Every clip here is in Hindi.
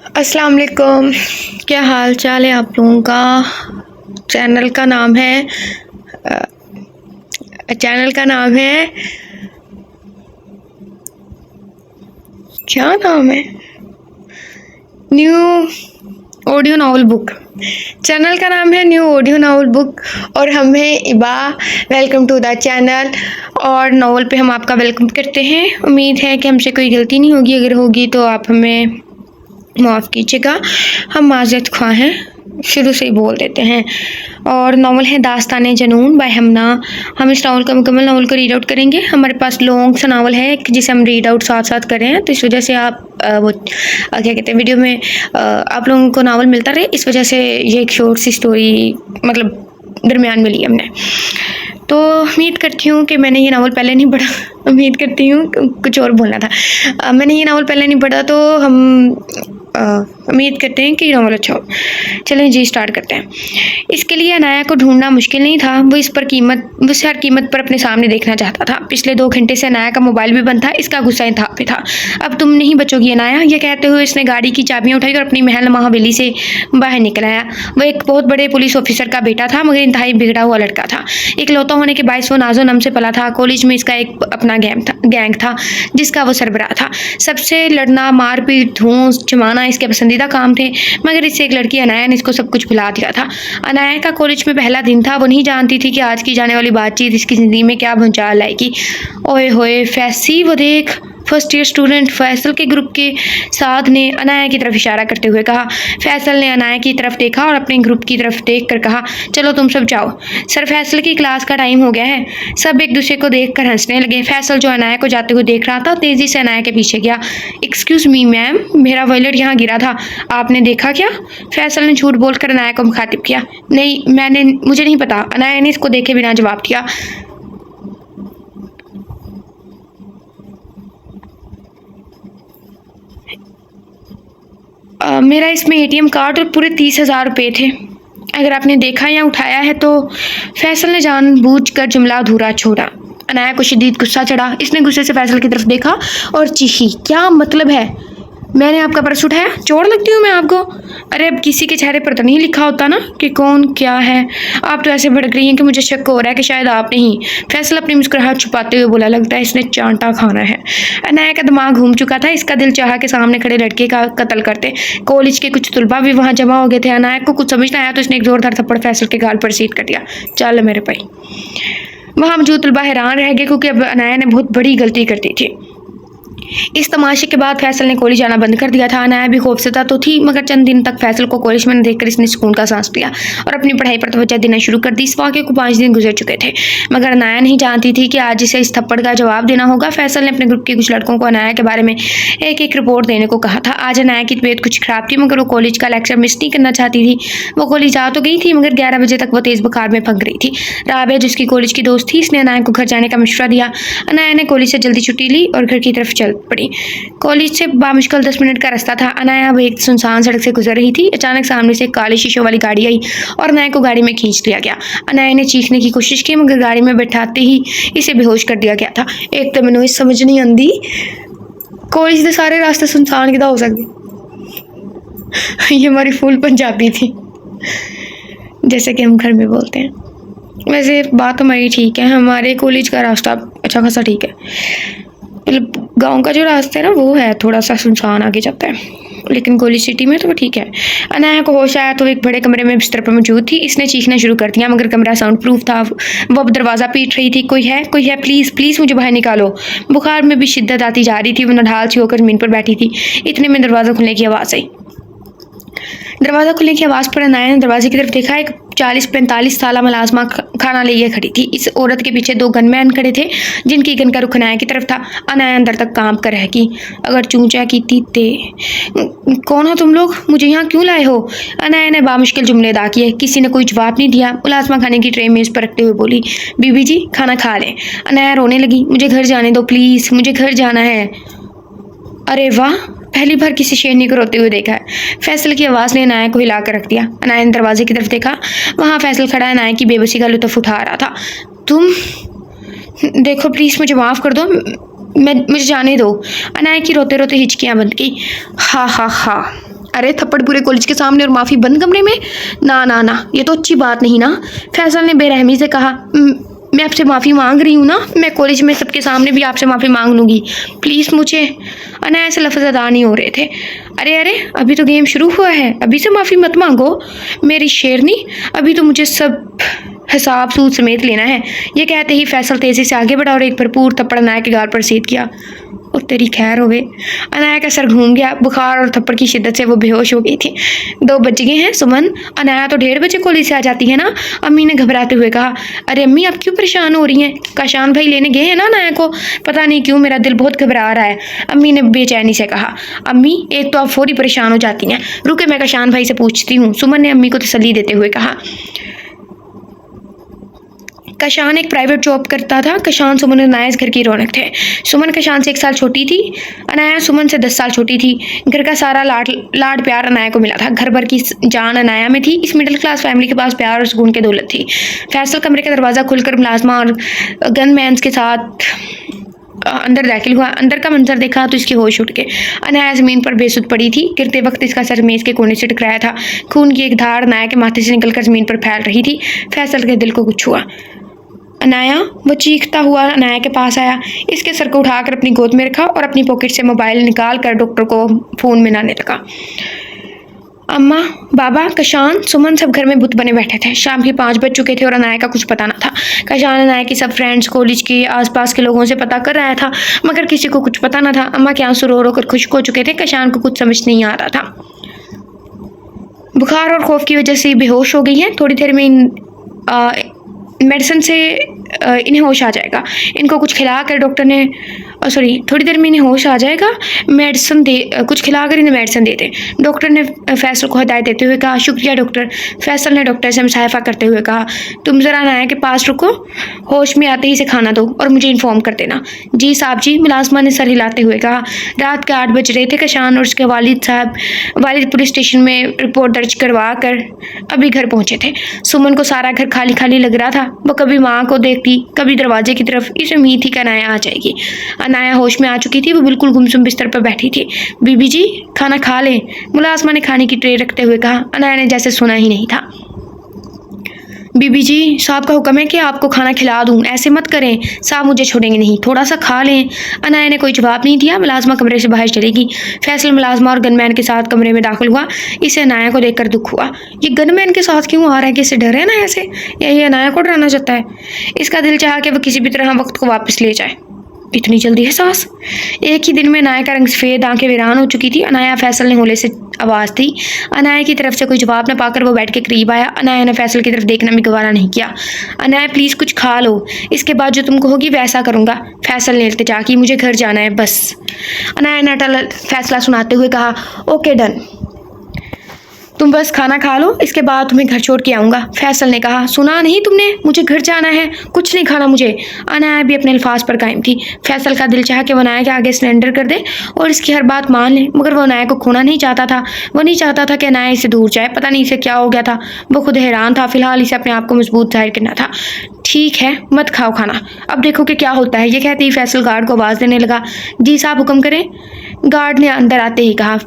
अस्सलाम वालेकुम। क्या हाल चाल है आप लोगों का। चैनल का नाम है चैनल का नाम है क्या नाम है new audio novel book. Channel का नाम है न्यू ऑडियो नावल बुक और हम हैं Iba. Welcome to the channel. और नावल पे हम आपका वेलकम करते हैं। उम्मीद है कि हमसे कोई गलती नहीं होगी, अगर होगी तो आप हमें माफ़ कीजिएगा, हम माज़रत ख़्वाह हैं, शुरू से ही बोल देते हैं। और नावल है दास्तान जनून बाय हमना। हम इस नावल का मुकम्मल नावल को रीड आउट करेंगे। हमारे पास लॉन्ग सा नावल है जिसे हम रीड आउट साथ साथ कर रहे हैं, तो इस वजह से आप क्या कहते हैं, वीडियो में आप लोगों को नावल मिलता रहे, इस वजह से ये एक शॉर्ट सी स्टोरी मतलब दरमियान में ली हमने। तो उम्मीद करती हूँ कि मैंने ये नावल पहले नहीं पढ़ा। उम्मीद करती हूँ, कुछ और बोलना था। मैंने ये नावल पहले नहीं पढ़ा, तो हम उम्मीद करते हैं कि ये नावल अच्छा हो। चलें जी, स्टार्ट करते हैं। इसके लिए अनाया को ढूंढना मुश्किल नहीं था। वो उसे हर कीमत पर अपने सामने देखना चाहता था। पिछले 2 घंटे से अनाया का मोबाइल भी बंद था, इसका गुस्सा भी था। अब तुम नहीं बचोगी अनाया, यह कहते हुए इसने गाड़ी की चाबियां उठाई और अपनी महल हवेली से बाहर निकल आया। वह एक बहुत बड़े पुलिस ऑफिसर का बेटा था, मगर इंतहाई बिगड़ा हुआ लड़का था। इकलौता होने के बायस वो नाजो नम से पला था। कॉलेज में इसका एक अपना गैंग था जिसका वो सरबराह था। सबसे लड़ना, मारपीट, धूस जमाना इसके पसंदीदा काम थे, मगर इससे एक लड़की अनाया ने इसको सब कुछ भुला दिया था। अनाया का कॉलेज में पहला दिन था। वो नहीं जानती थी कि आज की जाने वाली बातचीत इसकी ज़िंदगी में क्या भूचाल लाएगी। ओए होए फैसी, वो देख। फर्स्ट ईयर स्टूडेंट फैसल के ग्रुप के साथ ने अनाया की तरफ इशारा करते हुए कहा। फैसल ने अनाया की तरफ देखा और अपने ग्रुप की तरफ देख कर कहा, चलो तुम सब जाओ, सर फैसल की क्लास का टाइम हो गया है। सब एक दूसरे को देख कर हंसने लगे। फैसल, जो अनाया को जाते हुए देख रहा था, तेज़ी से अनाया के पीछे गया। एक्सक्यूज़ मी मैम, मेरा वॉलेट यहाँ गिरा था, आपने देखा क्या? फैसल ने झूठ बोलकर अनाया को मुखातिब किया। नहीं, मुझे नहीं पता, अनाया ने इसको देखे बिना जवाब दिया। मेरा इसमें एटीएम कार्ड और पूरे 30,000 रुपये थे। अगर आपने देखा या उठाया है तो। फैसल ने जानबूझकर जुमला अधूरा छोड़ा। अनाया को शदीद गुस्सा चढ़ा। इसने गुस्से से फैसल की तरफ देखा और चीखी, क्या मतलब है? मैंने आपका पर्स उठाया? चोर लगती हूँ मैं आपको? अरे अब किसी के चेहरे पर तो नहीं लिखा होता ना कि कौन क्या है। आप तो ऐसे भड़क रही हैं कि मुझे शक हो रहा है कि शायद आप नहीं। फैसल अपनी मुस्कुराहट छुपाते हुए बोला, लगता है इसने चांटा खाना है। अनाया का दिमाग घूम चुका था। इसका दिल चाहा कि सामने खड़े लड़के का कत्ल करते। कॉलेज के कुछ तुलबा भी वहाँ जमा हो गए थे। अनाया को कुछ समझ ना आया तो इसने एक जोरदार थप्पड़ फैसल के गाल पर सीट कर दिया। चल मेरे भाई। वहाँ मौजूद तुलबा हैरान रह गए क्योंकि अब अनाया ने बहुत बड़ी गलती कर दी थी। इस तमाशे के बाद फैसल ने कॉलेज जाना बंद कर दिया था। अनाया भी खौफजदा तो थी, मगर चंद दिन तक फैसल को कॉलेज में न देखकर इसने सुकून का सांस लिया और अपनी पढ़ाई पर तवज्जो देना शुरू कर दी। इस वाक़े को 5 दिन गुजर चुके थे, मगर अनाया नहीं जानती थी कि आज इसे इस थप्पड़ का जवाब देना होगा। फैसल ने अपने ग्रुप के कुछ लड़कों को अनाया के बारे में एक एक रिपोर्ट देने को कहा था। आज अनाया की तबीयत कुछ ख़राब थी, मगर वो कॉलेज का लेक्चर मिस नहीं करना चाहती थी। वो कॉलेज आ तो गई थी, मगर 11 बजे तक वो तेज़ बुखार में फंक रही थी। राबिया, जिसकी कॉलेज की दोस्त थी, इसने अनाया को घर जाने का मशवरा दिया। अनाया ने कॉलेज से जल्दी छुट्टी ली और घर की तरफ चल पड़ी। कॉलेज से बामुश्किल 10 मिनट का रास्ता था। अनाया अब एक सुनसान सड़क से गुजर रही थी। अचानक सामने से एक काले शीशों वाली गाड़ी आई और अनाया को गाड़ी में खींच लिया गया। अनाया ने चीखने की कोशिश की, मगर गाड़ी में बैठाते ही इसे बेहोश कर दिया गया था। एक तो मैंने समझ नहीं आती, कॉलेज के सारे रास्ते सुनसान किदा हो सकते। ये हमारी फुल पंजाबी थी, जैसे कि हम घर में बोलते हैं। वैसे बात हमारी ठीक है, हमारे कॉलेज का रास्ता अच्छा खासा ठीक है। मतलब गांव का जो रास्ता है ना, वो है थोड़ा सा सुनसान आगे जाता है, लेकिन कॉलेज सिटी में तो ठीक है। अनाया को होश आया तो एक बड़े कमरे में बिस्तर पर मौजूद थी। इसने चीखना शुरू कर दिया, मगर कमरा साउंड प्रूफ था। वो अब दरवाज़ा पीट रही थी, कोई है प्लीज़ प्लीज़ मुझे बाहर निकालो। बुखार में भी शिद्दत आती जा रही थी। वो नढाल सी होकर ज़मीन पर बैठी थी। इतने में दरवाज़ा खुलने की आवाज़ आई। दरवाज़ा खुलने की आवाज़ पर अनाया ने दरवाजे की तरफ देखा। एक 40-45 साल मुलाजमा खाना लिए खड़ी थी। इस औरत के पीछे 2 गनमैन खड़े थे, जिनकी गन का रुख अनाया की तरफ था। अनाया अंदर तक कांप कर रह गई। अगर चूंचा की तीते, कौन हो तुम लोग? मुझे यहाँ क्यों लाए हो? अनाया ने बामुश्किल जुमले अदा किए। किसी ने कोई जवाब नहीं दिया। मुलाजमा खाने की ट्रे मेज़ पर रखते हुए बोली, बीबी जी खाना खा लें। अनाया रोने लगी, मुझे घर जाने दो प्लीज़, मुझे घर जाना है। अरे वाह, पहली बार किसी शेरनी को रोते हुए देखा है। फैसल की आवाज़ ने अनाया को हिला कर रख दिया। अनाया ने दरवाजे की तरफ देखा। वहाँ फैसल खड़ा अनाया की बेबसी का लुत्फ़ उठा रहा था। तुम देखो प्लीज़, मुझे माफ़ कर दो, मुझे जाने दो। अनाया की रोते रोते हिचकियाँ बंद की। हा हा हा, अरे थप्पड़ पूरे कॉलेज के सामने और माफ़ी बंद कमरे में? ना ना ना, ये तो अच्छी बात नहीं ना। फैसल ने बेरहमी से कहा। मैं आपसे माफ़ी मांग रही हूँ ना, मैं कॉलेज में सबके सामने भी आपसे माफ़ी मांग लूँगी, प्लीज़ मुझे। अनाया से लफ्ज़ अदा नहीं हो रहे थे। अरे अरे, अभी तो गेम शुरू हुआ है, अभी से माफ़ी मत मांगो मेरी शेरनी, अभी तो मुझे सब हिसाब सूद समेत लेना है। ये कहते ही फैसल तेज़ी से आगे बढ़ा और एक भरपूर थप्पड़ अनाया के गाल पर सीध किया। और तेरी खैर हो गई। अनाया का सर घूम गया, बुखार और थप्पड़ की शिद्दत से वो बेहोश हो गई थी। 2 बज गए हैं सुमन, अनाया तो 1:30 बजे कॉलेज से आ जाती है ना, अम्मी ने घबराते हुए कहा। अरे अम्मी, आप क्यों परेशान हो रही हैं? काशान भाई लेने गए हैं ना अनाया को, पता नहीं क्यों मेरा दिल बहुत घबरा रहा है, अम्मी ने बेचैनी से कहा। अम्मी, एक तो आप फौरी परेशान हो जाती हैं, रुके मैं काशान भाई से पूछती हूँ, सुमन ने अम्मी को तसल्ली देते हुए कहा। कशान एक प्राइवेट जॉब करता था। कशान सुमन और अनाया इस घर की रौनक थे। सुमन कशान से 1 साल छोटी थी, अनाया सुमन से 10 साल छोटी थी। घर का सारा लाड प्यार अनाया को मिला था। घर भर की जान अनाया में थी। इस मिडिल क्लास फैमिली के पास प्यार और सुकून की दौलत थी। फैसल कमरे का दरवाज़ा खुलकर मुलाजमा और गनमैन्स के साथ अंदर दाखिल हुआ। अंदर का मंजर देखा तो इसकी होश उठ गए। अनाया ज़मीन पर बेसुध पड़ी थी। गिरते वक्त इसका सर मेज़ के कोने से टकराया था। खून की एक धार अनाया के माथे से निकलकर ज़मीन पर फैल रही थी। फैसल के दिल को कुछ हुआ। अनाया, वो चीखता हुआ अनाया के पास आया, इसके सर को उठाकर अपनी गोद में रखा और अपनी पॉकेट से मोबाइल निकाल कर डॉक्टर को फ़ोन मिलाने लगा। अम्मा, बाबा, कशान, सुमन सब घर में बुत बने बैठे थे। शाम के 5 बज चुके थे और अनाया का कुछ पता न था। कशान अनाया की सब फ्रेंड्स, कॉलेज के आसपास के लोगों से पता कर रहा था, मगर किसी को कुछ पता न था। अम्मा के आंसू रो रो कर खुश्क हो चुके थे। कशान को कुछ समझ नहीं आ रहा था। बुखार और खौफ की वजह से बेहोश हो गई है। थोड़ी देर में मेडिसिन से इन्हें होश आ जाएगा। इनको कुछ खिलाकर डॉक्टर ने थोड़ी देर में इन्हें होश आ जाएगा, मेडिसिन दे, कुछ खिलाकर इन्हें मेडिसिन दे दें। डॉक्टर ने फैसल को हिदायत देते हुए कहा। शुक्रिया डॉक्टर, फैसल ने डॉक्टर से मुसाफा करते हुए कहा। तुम ज़रा अनाया के पास रुको, होश में आते ही इसे खाना दो और मुझे इन्फॉर्म कर देना। जी साहब जी, मुलाजमा ने सर हिलाते हुए कहा। रात के 8 बज रहे थे। कशान और उसके वालिद पुलिस स्टेशन में रिपोर्ट दर्ज करवा कर अभी घर पहुँचे थे। सुमन को सारा घर खाली खाली लग रहा था। वो कभी माँ को देखती, कभी दरवाजे की तरफ। इसे उम्मीद थी कि अनाया आ जाएगी। अनाया होश में आ चुकी थी। वो बिल्कुल गुमसुम बिस्तर पर बैठी थी। बीबी जी, खाना खा लें, मुलाजमा ने खाने की ट्रे रखते हुए कहा। अनाया ने जैसे सुना ही नहीं था। बीबी जी, साहब का हुक्म है कि आपको खाना खिला दूं, ऐसे मत करें, साहब मुझे छोड़ेंगे नहीं, थोड़ा सा खा लें। अनाया ने कोई जवाब नहीं दिया। मुलाजमा कमरे से बाहर चलेगी। फैसल मुलाजमा और गनमैन के साथ कमरे में दाखिल हुआ। इसे अनाया को देखकर दुख हुआ। ये गनमैन के साथ क्यों आ रहा है? कि इसे डर है अनाया से, या ये अनाया को डराना चाहता है? इसका दिल चाहा कि वह किसी भी तरह वक्त को वापस ले जाए। इतनी जल्दी है सास? एक ही दिन में अनाया का रंग सफ़ेद, आंखें वीरान हो चुकी थी। अनाया, फैसल ने होले से आवाज़ दी। अनाया की तरफ से कोई जवाब न पाकर वो बेड के करीब आया। अनाया ने फैसल की तरफ देखना भी गवारा नहीं किया। अनाया, प्लीज़ कुछ खा लो, इसके बाद जो तुम कहोगी वैसा करूँगा। फैसल ने इल्तिजा की। मुझे घर जाना है बस। अनाया ने अटल फैसला सुनाते हुए कहा। ओके डन, तुम बस खाना खा लो, इसके बाद तुम्हें घर छोड़ के आऊँगा। फैसल ने कहा। सुना नहीं तुमने, मुझे घर जाना है, कुछ नहीं खाना मुझे। अनाया भी अपने अल्फाज पर कायम थी। फैसल का दिल चाहा कि वो अनाया के आगे सरेंडर कर दे और इसकी हर बात मान ले, मगर वो अनाया को खोना नहीं चाहता था। वो नहीं चाहता था कि अनाया इससे दूर जाए। पता नहीं इसे क्या हो गया था। वो खुद हैरान था। फिलहाल इसे अपने आप को मजबूत जाहिर करना था। ठीक है, मत खाओ खाना, अब देखो कि क्या होता है। ये कहते ही फैसल गार्ड को आवाज़ देने लगा। जी साहब, हुक्म करें। गार्ड ने अंदर आते ही कहा।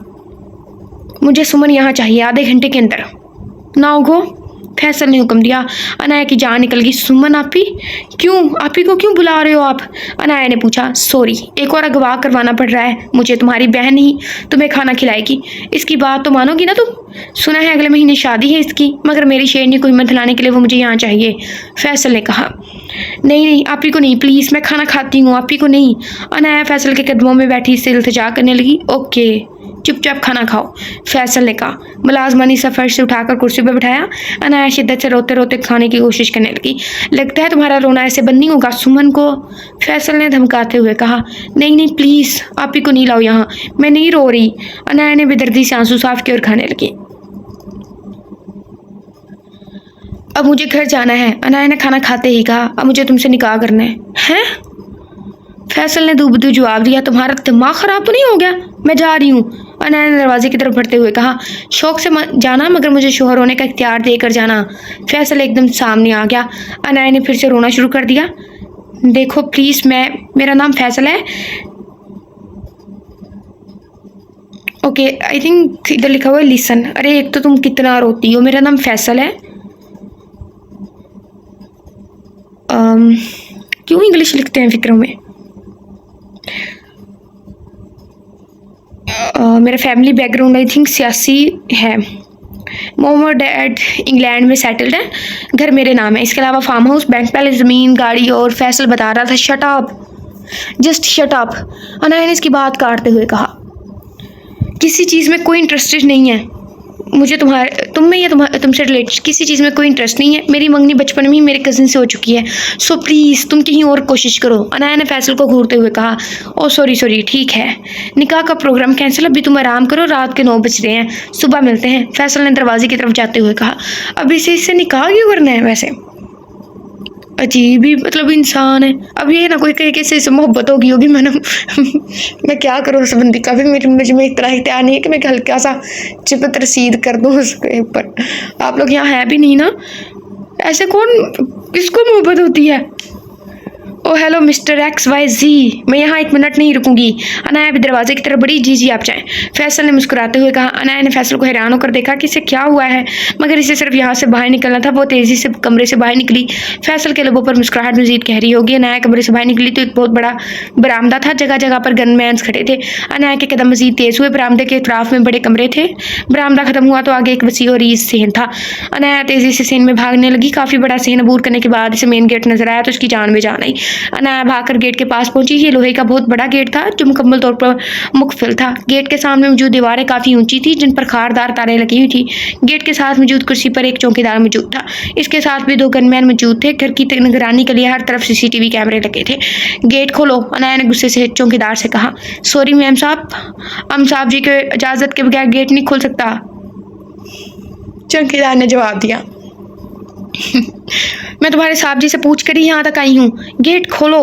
मुझे सुमन यहाँ चाहिए, आधे घंटे के अंदर। नाउ गो, फैसल ने हुक्म दिया। अनाया की जान निकल गई। सुमन आपी? क्यों? आपी को क्यों बुला रहे हो आप? अनाया ने पूछा। सॉरी, एक और अगवा करवाना पड़ रहा है मुझे। तुम्हारी बहन ही तुम्हें खाना खिलाएगी, इसकी बात तो मानोगी ना तुम? सुना है अगले महीने शादी है इसकी, मगर मेरी शेरनी को हिम्मत दिलाने के लिए वो मुझे यहाँ चाहिए। फैसल ने कहा। नहीं नहीं, आपी को नहीं, प्लीज़, मैं खाना खाती हूँ, आपी को नहीं। अनाया फैसल के कदमों में बैठी से इल्तिजा करने लगी। ओके, चुपचाप खाना खाओ, फैसल ने कहा। मुलाजमा ने सफ़र से उठाकर कुर्सी पर बिठाया। अनाया शिद्दत से रोते रोते खाने की कोशिश करने लगी। लगता है तुम्हारा रोना ऐसे बंद नहीं होगा सुमन को, फैसल ने धमकाते हुए कहा। नहीं नहीं, प्लीज़, आप ही को नहीं लाओ यहाँ, मैं नहीं रो रही। अनाया ने बेदर्दी से आंसू साफ किए और खाने लगी। अब मुझे घर जाना है, अनाया ने खाना खाते ही कहा। अब मुझे तुमसे निकाह करना है। हैं? फैसल ने दूबदू जवाब दिया। तुम्हारा दिमाग ख़राब तो नहीं हो गया? मैं जा रही हूँ, अनाया ने दरवाजे की तरफ बढ़ते हुए कहा। शौक से जाना, मगर मुझे शोहर होने का इख्तियार देकर जाना। फैसल एकदम सामने आ गया। अनाया ने फिर से रोना शुरू कर दिया। देखो प्लीज़, मेरा नाम फैसल है ओके, आई थिंक इधर लिखा हुआ है लिसन। अरे एक तो तुम कितना रोती हो, मेरा नाम फैसल है। क्यों इंग्लिश लिखते हैं फिक्रों में? मेरा फैमिली बैकग्राउंड आई थिंक सियासी है। मोम और डैड इंग्लैंड में सेटल्ड है। घर मेरे नाम है। इसके अलावा फार्म हाउस, बैंक पैलेस, ज़मीन, गाड़ी। और फैसल बता रहा था shut up, just shut up. Anaya ने इसकी बात काटते हुए कहा, किसी चीज़ में कोई इंटरेस्टेड नहीं है मुझे, तुम में या तुमसे रिलेटेड किसी चीज़ में कोई इंटरेस्ट नहीं है। मेरी मंगनी बचपन में ही मेरे कज़न से हो चुकी है, सो प्लीज़ तुम कहीं और कोशिश करो। अनाया ने फैसल को घूरते हुए कहा, ओ सॉरी ठीक है, निकाह का प्रोग्राम कैंसिल, अभी तुम आराम करो, रात के 9 बज रहे हैं, सुबह मिलते हैं। फैसल ने दरवाजे की तरफ जाते हुए कहा, अभी से इससे निकाह क्यों करना है? वैसे अजीब ही मतलब इंसान है। अब ये ना कोई कहे कि इससे मोहब्बत होगी मैं क्या करूँ उस बंदी का भी, मुझे में इतना इख्तियार नहीं है कि मैं हल्का सा चिपत रसीद कर दूँ उसके ऊपर। आप लोग यहाँ है भी नहीं ना, ऐसे कौन किसको मोहब्बत होती है? ओ हेलो मिस्टर XYZ, मैं यहाँ 1 मिनट नहीं रुकूंगी। अनाया भी दरवाजे की तरफ बड़ी, जी आप जाएं। फैसल ने मुस्कुराते हुए कहा। अनाया ने फैसल को हैरान होकर देखा कि इसे क्या हुआ है, मगर इसे सिर्फ यहाँ से बाहर निकलना था। वो तेज़ी से कमरे से बाहर निकली। फैसल के लबों पर मुस्कुराहट मजीद गहरी होगी। अनाया कमरे से बाहर निकली तो एक बहुत बड़ा बरामदा था, जगह जगह पर गनमैन्स खड़े थे। अनाया के कदम मजीद तेज़ हुए। बरामदे के अतराफ में बड़े कमरे थे। बरामदा खत्म हुआ तो आगे एक वसी और ईज सेन था। अनाया तेज़ी से सेन में भागने लगी। काफ़ी बड़ा सेन अबूर करने के बाद इसे मेन गेट नजर आया तो उसकी जान में जान आई। अनाया भागकर गेट के पास पहुंची। ये लोहे का बहुत बड़ा गेट था जो मुकम्मल तौर पर मुकफिल था। गेट के सामने मौजूद दीवारें काफ़ी ऊंची थी जिन पर खारदार तारें लगी हुई थी। गेट के साथ मौजूद कुर्सी पर एक चौकीदार मौजूद था। इसके साथ भी 2 गनमैन मौजूद थे। घर की निगरानी के लिए हर तरफ CCTV कैमरे लगे थे। गेट खोलो, अनाया ने गुस्से से चौकीदार से कहा। सॉरी मैम साहब, हम साहब जी के इजाज़त के बगैर गेट नहीं खोल सकता, चौकीदार ने जवाब दिया। मैं तुम्हारे साहब जी से पूछ कर ही यहाँ तक आई हूँ, गेट खोलो।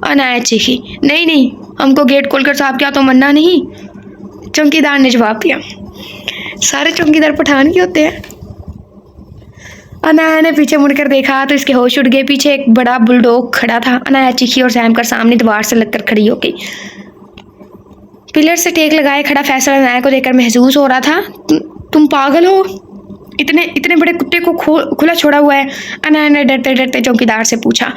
अनाया चीखी। नहीं, हमको गेट खोलकर साहब क्या तो मन्ना नहीं, चौकीदार ने जवाब दिया। सारे चौकीदार पठान ही होते हैं। अनाया ने पीछे मुड़कर देखा तो इसके होश उड़ गए। पीछे एक बड़ा बुलडॉग खड़ा था। अनाया चीखी और सहम कर सामने दीवार से लगकर खड़ी हो गई। पिलर से टेक लगाए खड़ा फैसल अनाया को देखकर महसूस हो रहा था। तुम पागल हो, इतने बड़े कुत्ते को खुला छोड़ा हुआ है? अनाया ने डरते डरते चौकीदार से पूछा।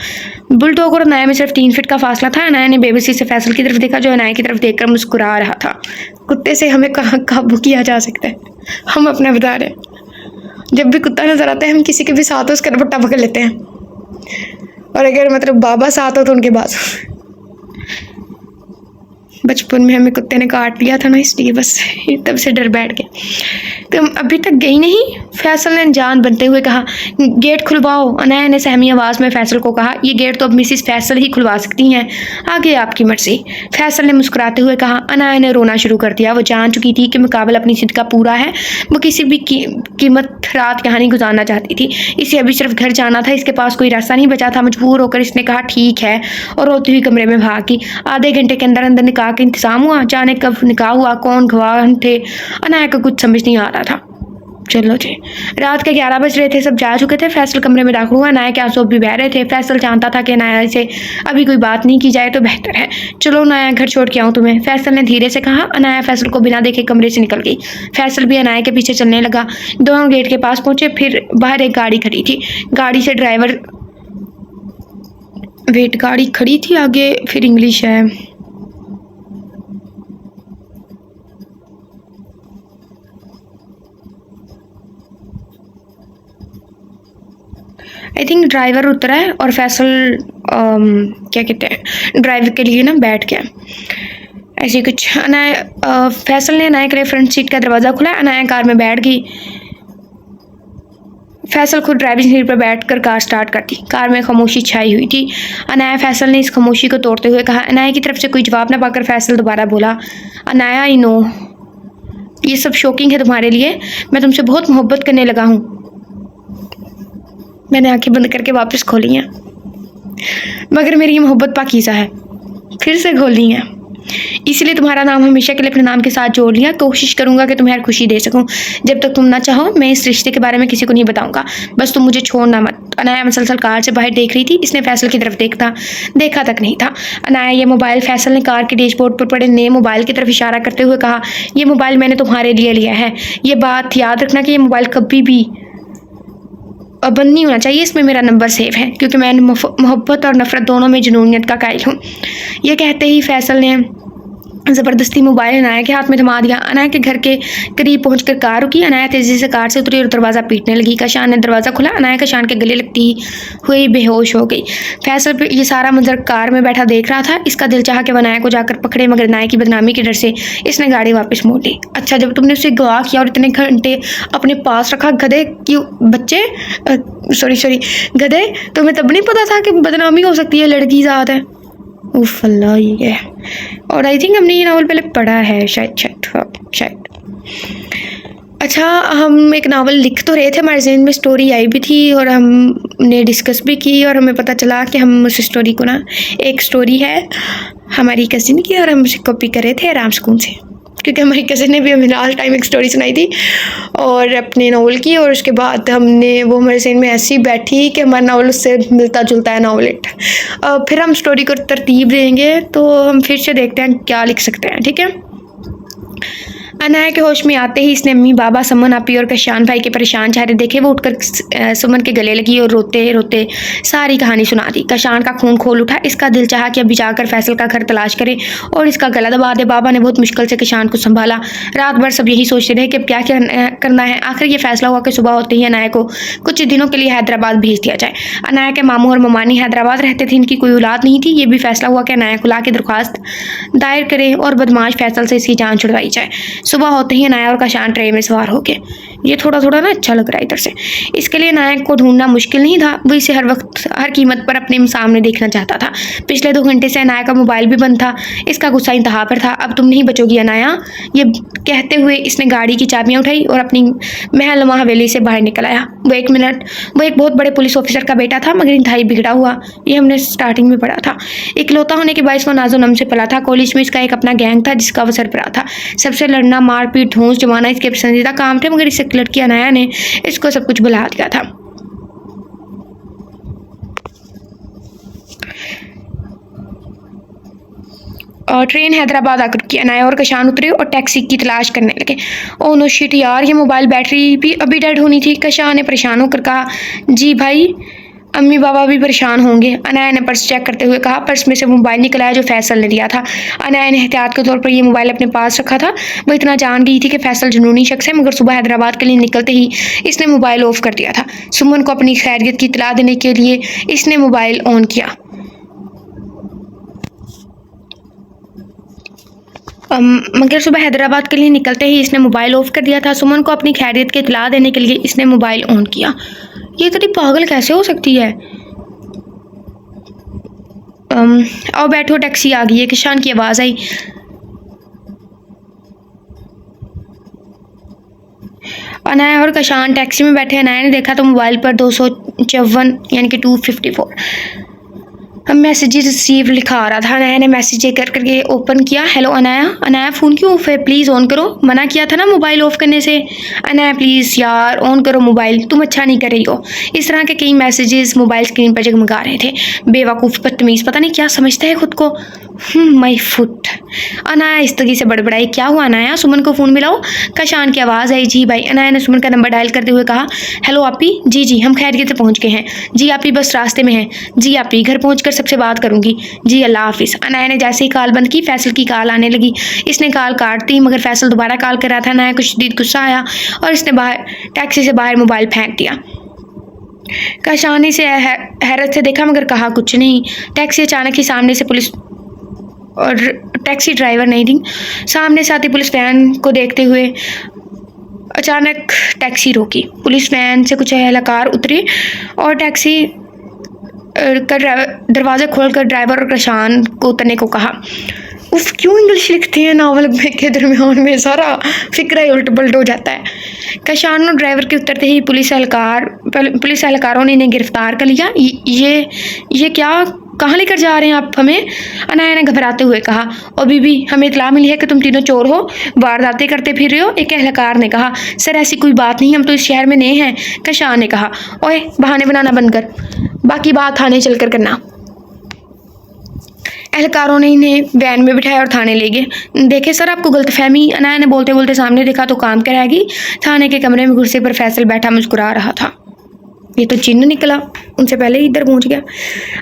बुलडॉग और अनाया में सिर्फ 3 फीट का फासला था। अनाया ने बेबसी से फैसल की तरफ देखा जो अनाया की तरफ देखकर मुस्कुरा रहा था। कुत्ते से हमें कहाँ काबू किया जा सकता है, हम अपना बता रहे हैं। जब भी कुत्ता नजर आता है हम किसी के भी साथ हो उसका दुपट्टा पकड़ लेते हैं, और अगर मतलब बाबा साथ हो तो उनके पास। बचपन में हमें कुत्ते ने काट लिया था ना, इसलिए बस तब से डर बैठ गया। तुम अभी तक गई नहीं? फैसल ने जान बनते हुए कहा। गेट खुलवाओ, अनाया ने सहमी आवाज़ में फैसल को कहा। ये गेट तो अब मिसिस फैसल ही खुलवा सकती हैं, आगे आपकी मर्जी, फैसल ने मुस्कुराते हुए कहा। अनाया ने रोना शुरू कर दिया। वो जान चुकी थी कि मुकाबला अपनी जिद का पूरा है। वो किसी भी कीमत रात यहाँ नहीं गुजारना चाहती थी। इसे अभी सिर्फ घर जाना था, इसके पास कोई रास्ता नहीं बचा था। मजबूर होकर इसने कहा ठीक है और रोती हुई कमरे में भागी। आधे घंटे के अंदर निकाह का इंतजाम हुआ। जाने कब निकाह हुआ, कौन गवाह थे, अनाया को कुछ समझ नहीं आ रहा था। चलो जी, रात के 11 बज रहे थे, सब जा चुके थे। फैसल कमरे में दाखिल हुआ। अनाया के आंसू भी बह रहे थे। फैसल जानता था कि अनाया से अभी कोई बात नहीं की जाए तो बेहतर है। चलो अनाया, घर छोड़ के आऊँ तुम्हें, फैसल ने धीरे से कहा। अनाया फैसल को बिना देखे कमरे से निकल गई। फैसल भी अनाया के पीछे चलने लगा। दोनों गेट के पास पहुंचे। फिर बाहर एक गाड़ी खड़ी थी। गाड़ी से ड्राइवर गाड़ी खड़ी थी आगे, फिर इंग्लिश है। आई थिंक ड्राइवर उतरा है और फैसल क्या कहते हैं, ड्राइवर के लिए ना बैठ गया, ऐसे कुछ। अनाया फैसल ने अनाया के लिए फ्रंट सीट का दरवाज़ा खुला। अनाया कार में बैठ गई। फैसल खुद ड्राइविंग सीट पर बैठकर कार स्टार्ट करती। कार में खामोशी छाई हुई थी। अनाया फैसल ने इस खामोशी को तोड़ते हुए कहा। अनाया की तरफ से कोई जवाब न पाकर फैसल दोबारा बोला। अनाया, आई नो ये सब शॉकिंग है तुम्हारे लिए, मैं तुमसे बहुत मोहब्बत करने लगा हूँ। मैंने आंखें बंद करके वापस खोली हैं, मगर मेरी ये मोहब्बत पाकीज़ा है। फिर से खोली हैं। इसलिए तुम्हारा नाम हमेशा के लिए अपने नाम के साथ जोड़ लिया। कोशिश करूंगा कि तुम्हें हर खुशी दे सकूं। जब तक तुम ना चाहो मैं इस रिश्ते के बारे में किसी को नहीं बताऊंगा। बस तुम मुझे छोड़ना मत। अनाया मुसलसल कार से बाहर देख रही थी। इसने फैसल की तरफ देखा तक नहीं था। अनाया ये मोबाइल, फैसल ने कार के डैशबोर्ड पर पड़े नए मोबाइल की तरफ इशारा करते हुए कहा, ये मोबाइल मैंने तुम्हारे लिए लिया है। ये बात याद रखना कि ये मोबाइल कभी भी बंद नहीं होना चाहिए। इसमें मेरा नंबर सेव है क्योंकि मैं मोहब्बत और नफरत दोनों में जुनूनियत का कायल हूँ। ये कहते ही फैसल ने ज़बरदस्ती मोबाइल अनाया के हाथ में थमा दिया। अनाया के घर के करीब पहुंचकर कार रुकी। अनाया तेज़ी से कार से उतरी और दरवाज़ा पीटने लगी। कशान ने दरवाज़ा खोला। अनाया कशान के गले लगती हुई बेहोश हो गई। फैसल ये सारा मंजर कार में बैठा देख रहा था। इसका दिल चाहा कि वह अनाया को जाकर पकड़े, मगर अनाया की बदनामी के डर से इसने गाड़ी वापस मोड़ ली। अच्छा, जब तुमने उसे गवाह किया और इतने घंटे अपने पास रखा, गधे क्यों बच्चे सॉरी गधे, तुम्हें तब नहीं पता था कि बदनामी हो सकती है, लड़की ज़ात है। उफ अल्लाह, ये है। और आई थिंक हमने ये नावल पहले पढ़ा है शायद। अच्छा, हम एक नावल लिख तो रहे थे, हमारे जहन में स्टोरी आई भी थी और हमने डिस्कस भी की और हमें पता चला कि हम उस स्टोरी को ना, एक स्टोरी है हमारी कज़िन की और हम उसे कॉपी कर रहे थे आराम सुकून से, क्योंकि हमारी कज़िन ने भी हमें लास्ट टाइम एक स्टोरी सुनाई थी और अपने नावल की, और उसके बाद हमने वो हमारे जहन में ऐसी बैठी कि हमारा नावल उससे मिलता जुलता है नावलेट। फिर हम स्टोरी को तरतीब देंगे तो हम फिर से देखते हैं क्या लिख सकते हैं, ठीक है। अनाया के होश में आते ही इसने अम्मी, बाबा, समन आपी और कशान भाई के परेशान चेहरे देखे। वो उठकर सुमन के गले लगी और रोते रोते सारी कहानी सुना दी। कशान का खून खोल उठा। इसका दिल चाहा कि अभी जाकर फैसल का घर तलाश करे और इसका गला दबा दे। बाबा ने बहुत मुश्किल से कशान को संभाला। रात भर सब यही सोचते रहे कि अब क्या करना है। आखिर ये फैसला हुआ कि सुबह होते ही अनाया को कुछ दिनों के लिए हैदराबाद भेज दिया जाए। अनाया के मामू और ममानी हैदराबाद रहते थे। इनकी कोई औलाद नहीं थी। ये भी फैसला हुआ कि अनाया को ला के दरख्वास्त दायर करें और बदमाश फैसल से इसकी जान छुड़वाई जाए। सुबह होते ही अनाया और कशान ट्रेन में सवार हो गए। ये थोड़ा ना अच्छा लग रहा है इधर से। इसके लिए अनाया को ढूंढना मुश्किल नहीं था। वो इसे हर वक्त हर कीमत पर अपने सामने देखना चाहता था। पिछले 2 घंटे से अनाया का मोबाइल भी बंद था। इसका गुस्सा इंतहा पर था। अब तुम नहीं बचोगी अनाया, ये कहते हुए इसने गाड़ी की चाबियां उठाई और अपनी महलनुमा हवेली से बाहर निकल आया। वो एक बहुत बड़े पुलिस ऑफिसर का बेटा था, मगर इंतहाई बिगड़ा हुआ। ये हमने स्टार्टिंग में पढ़ा था। इकलौता होने के बायस वो नाजो नम से पला था। कॉलेज में इसका एक अपना गैंग था जिसका वो सरबराह था। सबसे लड़ना, मारपीट, धौंस जमाना इसके पसंदीदा काम थे, मगर इस लड़की अनाया ने इसको सब कुछ भुला दिया था। और ट्रेन हैदराबाद आकर रुकी। अनाया और कशान उतरे और टैक्सी की तलाश करने लगे। ओह नो शिट यार, ये मोबाइल बैटरी भी अभी डेड होनी थी। कशान ने परेशान होकर कहा, जी भाई, अम्मी बाबा भी परेशान होंगे। अनाया ने पर्स चेक करते हुए कहा। पर्स में से मोबाइल निकला है जो फैसल ने दिया था। अनाया ने एहतियात के तौर पर यह मोबाइल अपने पास रखा था। वो इतना जान गई थी कि फैसल जुनूनी शख्स है, मगर सुबह हैदराबाद के लिए निकलते ही इसने मोबाइल ऑफ कर दिया था। सुमन को अपनी खैरियत की इतला देने के लिए इसने मोबाइल ऑन किया। मगर सुबह हैदराबाद के लिए निकलते ही इसने मोबाइल ऑफ कर दिया था। सुमन को अपनी खैरियत की इतला देने के लिए इसने मोबाइल ऑन किया। ये इतनी पागल कैसे हो सकती है। आओ बैठो, टैक्सी आ गई है। किशान की आवाज़ आई। अनाया और कशान टैक्सी में बैठे। अनाया ने देखा तो मोबाइल पर 254 यानी कि 254 मैसेजेस रिसीव लिखा आ रहा था। अनाया ने मैसेज करके ओपन किया। हेलो अनाया। अनाया, फ़ोन क्यों ऑफ है? प्लीज़ ऑन करो। मना किया था ना मोबाइल ऑफ करने से। अनाया, प्लीज़ यार ऑन करो मोबाइल, तुम अच्छा नहीं कर रही हो। इस तरह के कई मैसेजेस मोबाइल स्क्रीन पर जगमगा रहे थे। बेवकूफ़, बदतमीज़, पता नहीं क्या समझता है खुद को। My foot. अनाया इस तरीके से बड़बड़ाई। क्या हुआ अनाया? सुमन को फ़ोन मिलाओ। कशान की आवाज़ आई। जी भाई। अनाया ने सुमन का नंबर डायल करते हुए कहा, हेलो आपी। जी हम खैरियत से पहुँच गए हैं। जी आपी, बस रास्ते में हैं। जी आपी, घर पहुँच सबसे बात करूंगी। जी अल्लाह हाफिज़। अनाया ने जैसे ही कॉल बंद की, फैसल की कॉल आने लगी। इसने कॉल काट दी, मगर फैसल दोबारा कॉल कर रहा था। अनाया को शदीद गुस्सा आया और इसने टैक्सी से बाहर मोबाइल फेंक दिया। कशानी से हैरत से देखा, मगर कहा कुछ नहीं। टैक्सी अचानक ही सामने से पुलिस और टैक्सी ड्राइवर नहीं थी। सामने से आती पुलिस वैन को देखते हुए अचानक टैक्सी रोकी। पुलिस वैन से कुछ एहलकार उतरे और टैक्सी का दरवाज़ा खोलकर ड्राइवर और कशान को उतरने को कहा। उफ, क्यों इंग्लिश लिखते हैं नावल के दरमियान में, सारा फिक्र ही उल्ट पलट हो जाता है। कशान और ड्राइवर के उतरते ही पुलिस एहलकारों ने इन्हें गिरफ्तार कर लिया। ये क्या कहाँ लेकर जा रहे हैं आप हमें? अनाया ने घबराते हुए कहा। और बीबी, हमें इत्तला मिली है कि तुम तीनों चोर हो, वारदातें करते फिर रहे हो। एक एहलकार ने कहा। सर ऐसी कोई बात नहीं, हम तो इस शहर में नए हैं, कशान ने कहा। ओए, बहाने बनाना बंद कर, बाकी बात थाने चलकर करना। एहलकारों ने इन्हें वैन में बिठाया और थाने ले गए। देखे सर, आपको गलतफहमी। अनाया ने बोलते बोलते सामने देखा तो काम क्या रहेगी। थाने के कमरे में कुर्सी पर फैसल बैठा मुस्कुरा रहा था। ये तो चिन्ह निकला, उनसे पहले ही इधर पहुंच गया।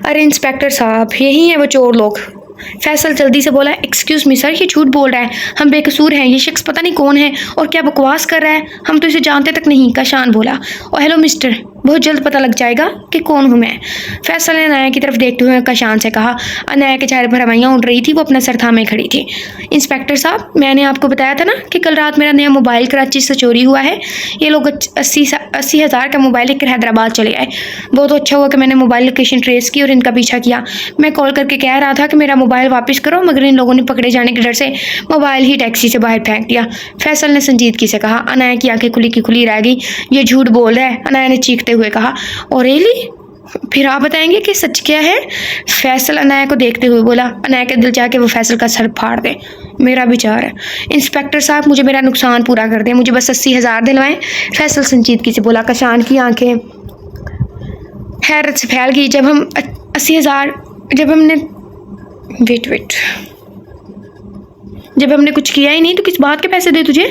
अरे इंस्पेक्टर साहब, यही है वो चोर लोग। फैसल जल्दी से बोला। एक्सक्यूज मी सर, ये झूठ बोल रहा है, हम बेकसूर हैं। ये शख्स पता नहीं कौन है और क्या बकवास कर रहा है, हम तो इसे जानते तक नहीं, कशान बोला। और हेलो मिस्टर, बहुत जल्द पता लग जाएगा कि कौन हूँ मैं। फैसल ने अनाया की तरफ देखते हुए कशान से कहा। अनाया के चेहरे पर हवाइयाँ उड़ रही थी, वो अपना सर थामे खड़ी थी। इंस्पेक्टर साहब, मैंने आपको बताया था ना कि कल रात मेरा नया मोबाइल कराची से चोरी हुआ है। ये लोग 80,000 का मोबाइल लेकर हैदराबाद चले आए। बहुत अच्छा हुआ कि मैंने मोबाइल लोकेशन ट्रेस की और इनका पीछा किया। मैं कॉल करके कह रहा था कि मेरा मोबाइल वापस करो, मगर इन लोगों ने पकड़े जाने के डर से मोबाइल ही टैक्सी से बाहर फेंक दिया। फैसल ने संजीदगी से कहा। अनाया की आंखें खुली की खुली रह गई। ये झूठ बोल रहा है, अनाया ने चीखते हुए कहा। और रियली? फिर आप बताएंगे कि सच क्या है? फैसल अनाया को देखते हुए बोला। अनाया के दिल चाह के वो फैसल का सर फाड़ दे। मेरा विचार है। इंस्पेक्टर साहब, मुझे मेरा नुकसान पूरा कर दें, मुझे बस 80,000 दिलवाएं। फैसल संजीदगी से बोला। कशान की आंखें हैरत से फैल गई। जब हम 80,000 जब हमने कुछ किया ही नहीं तो किस बात के पैसे दे तुझे?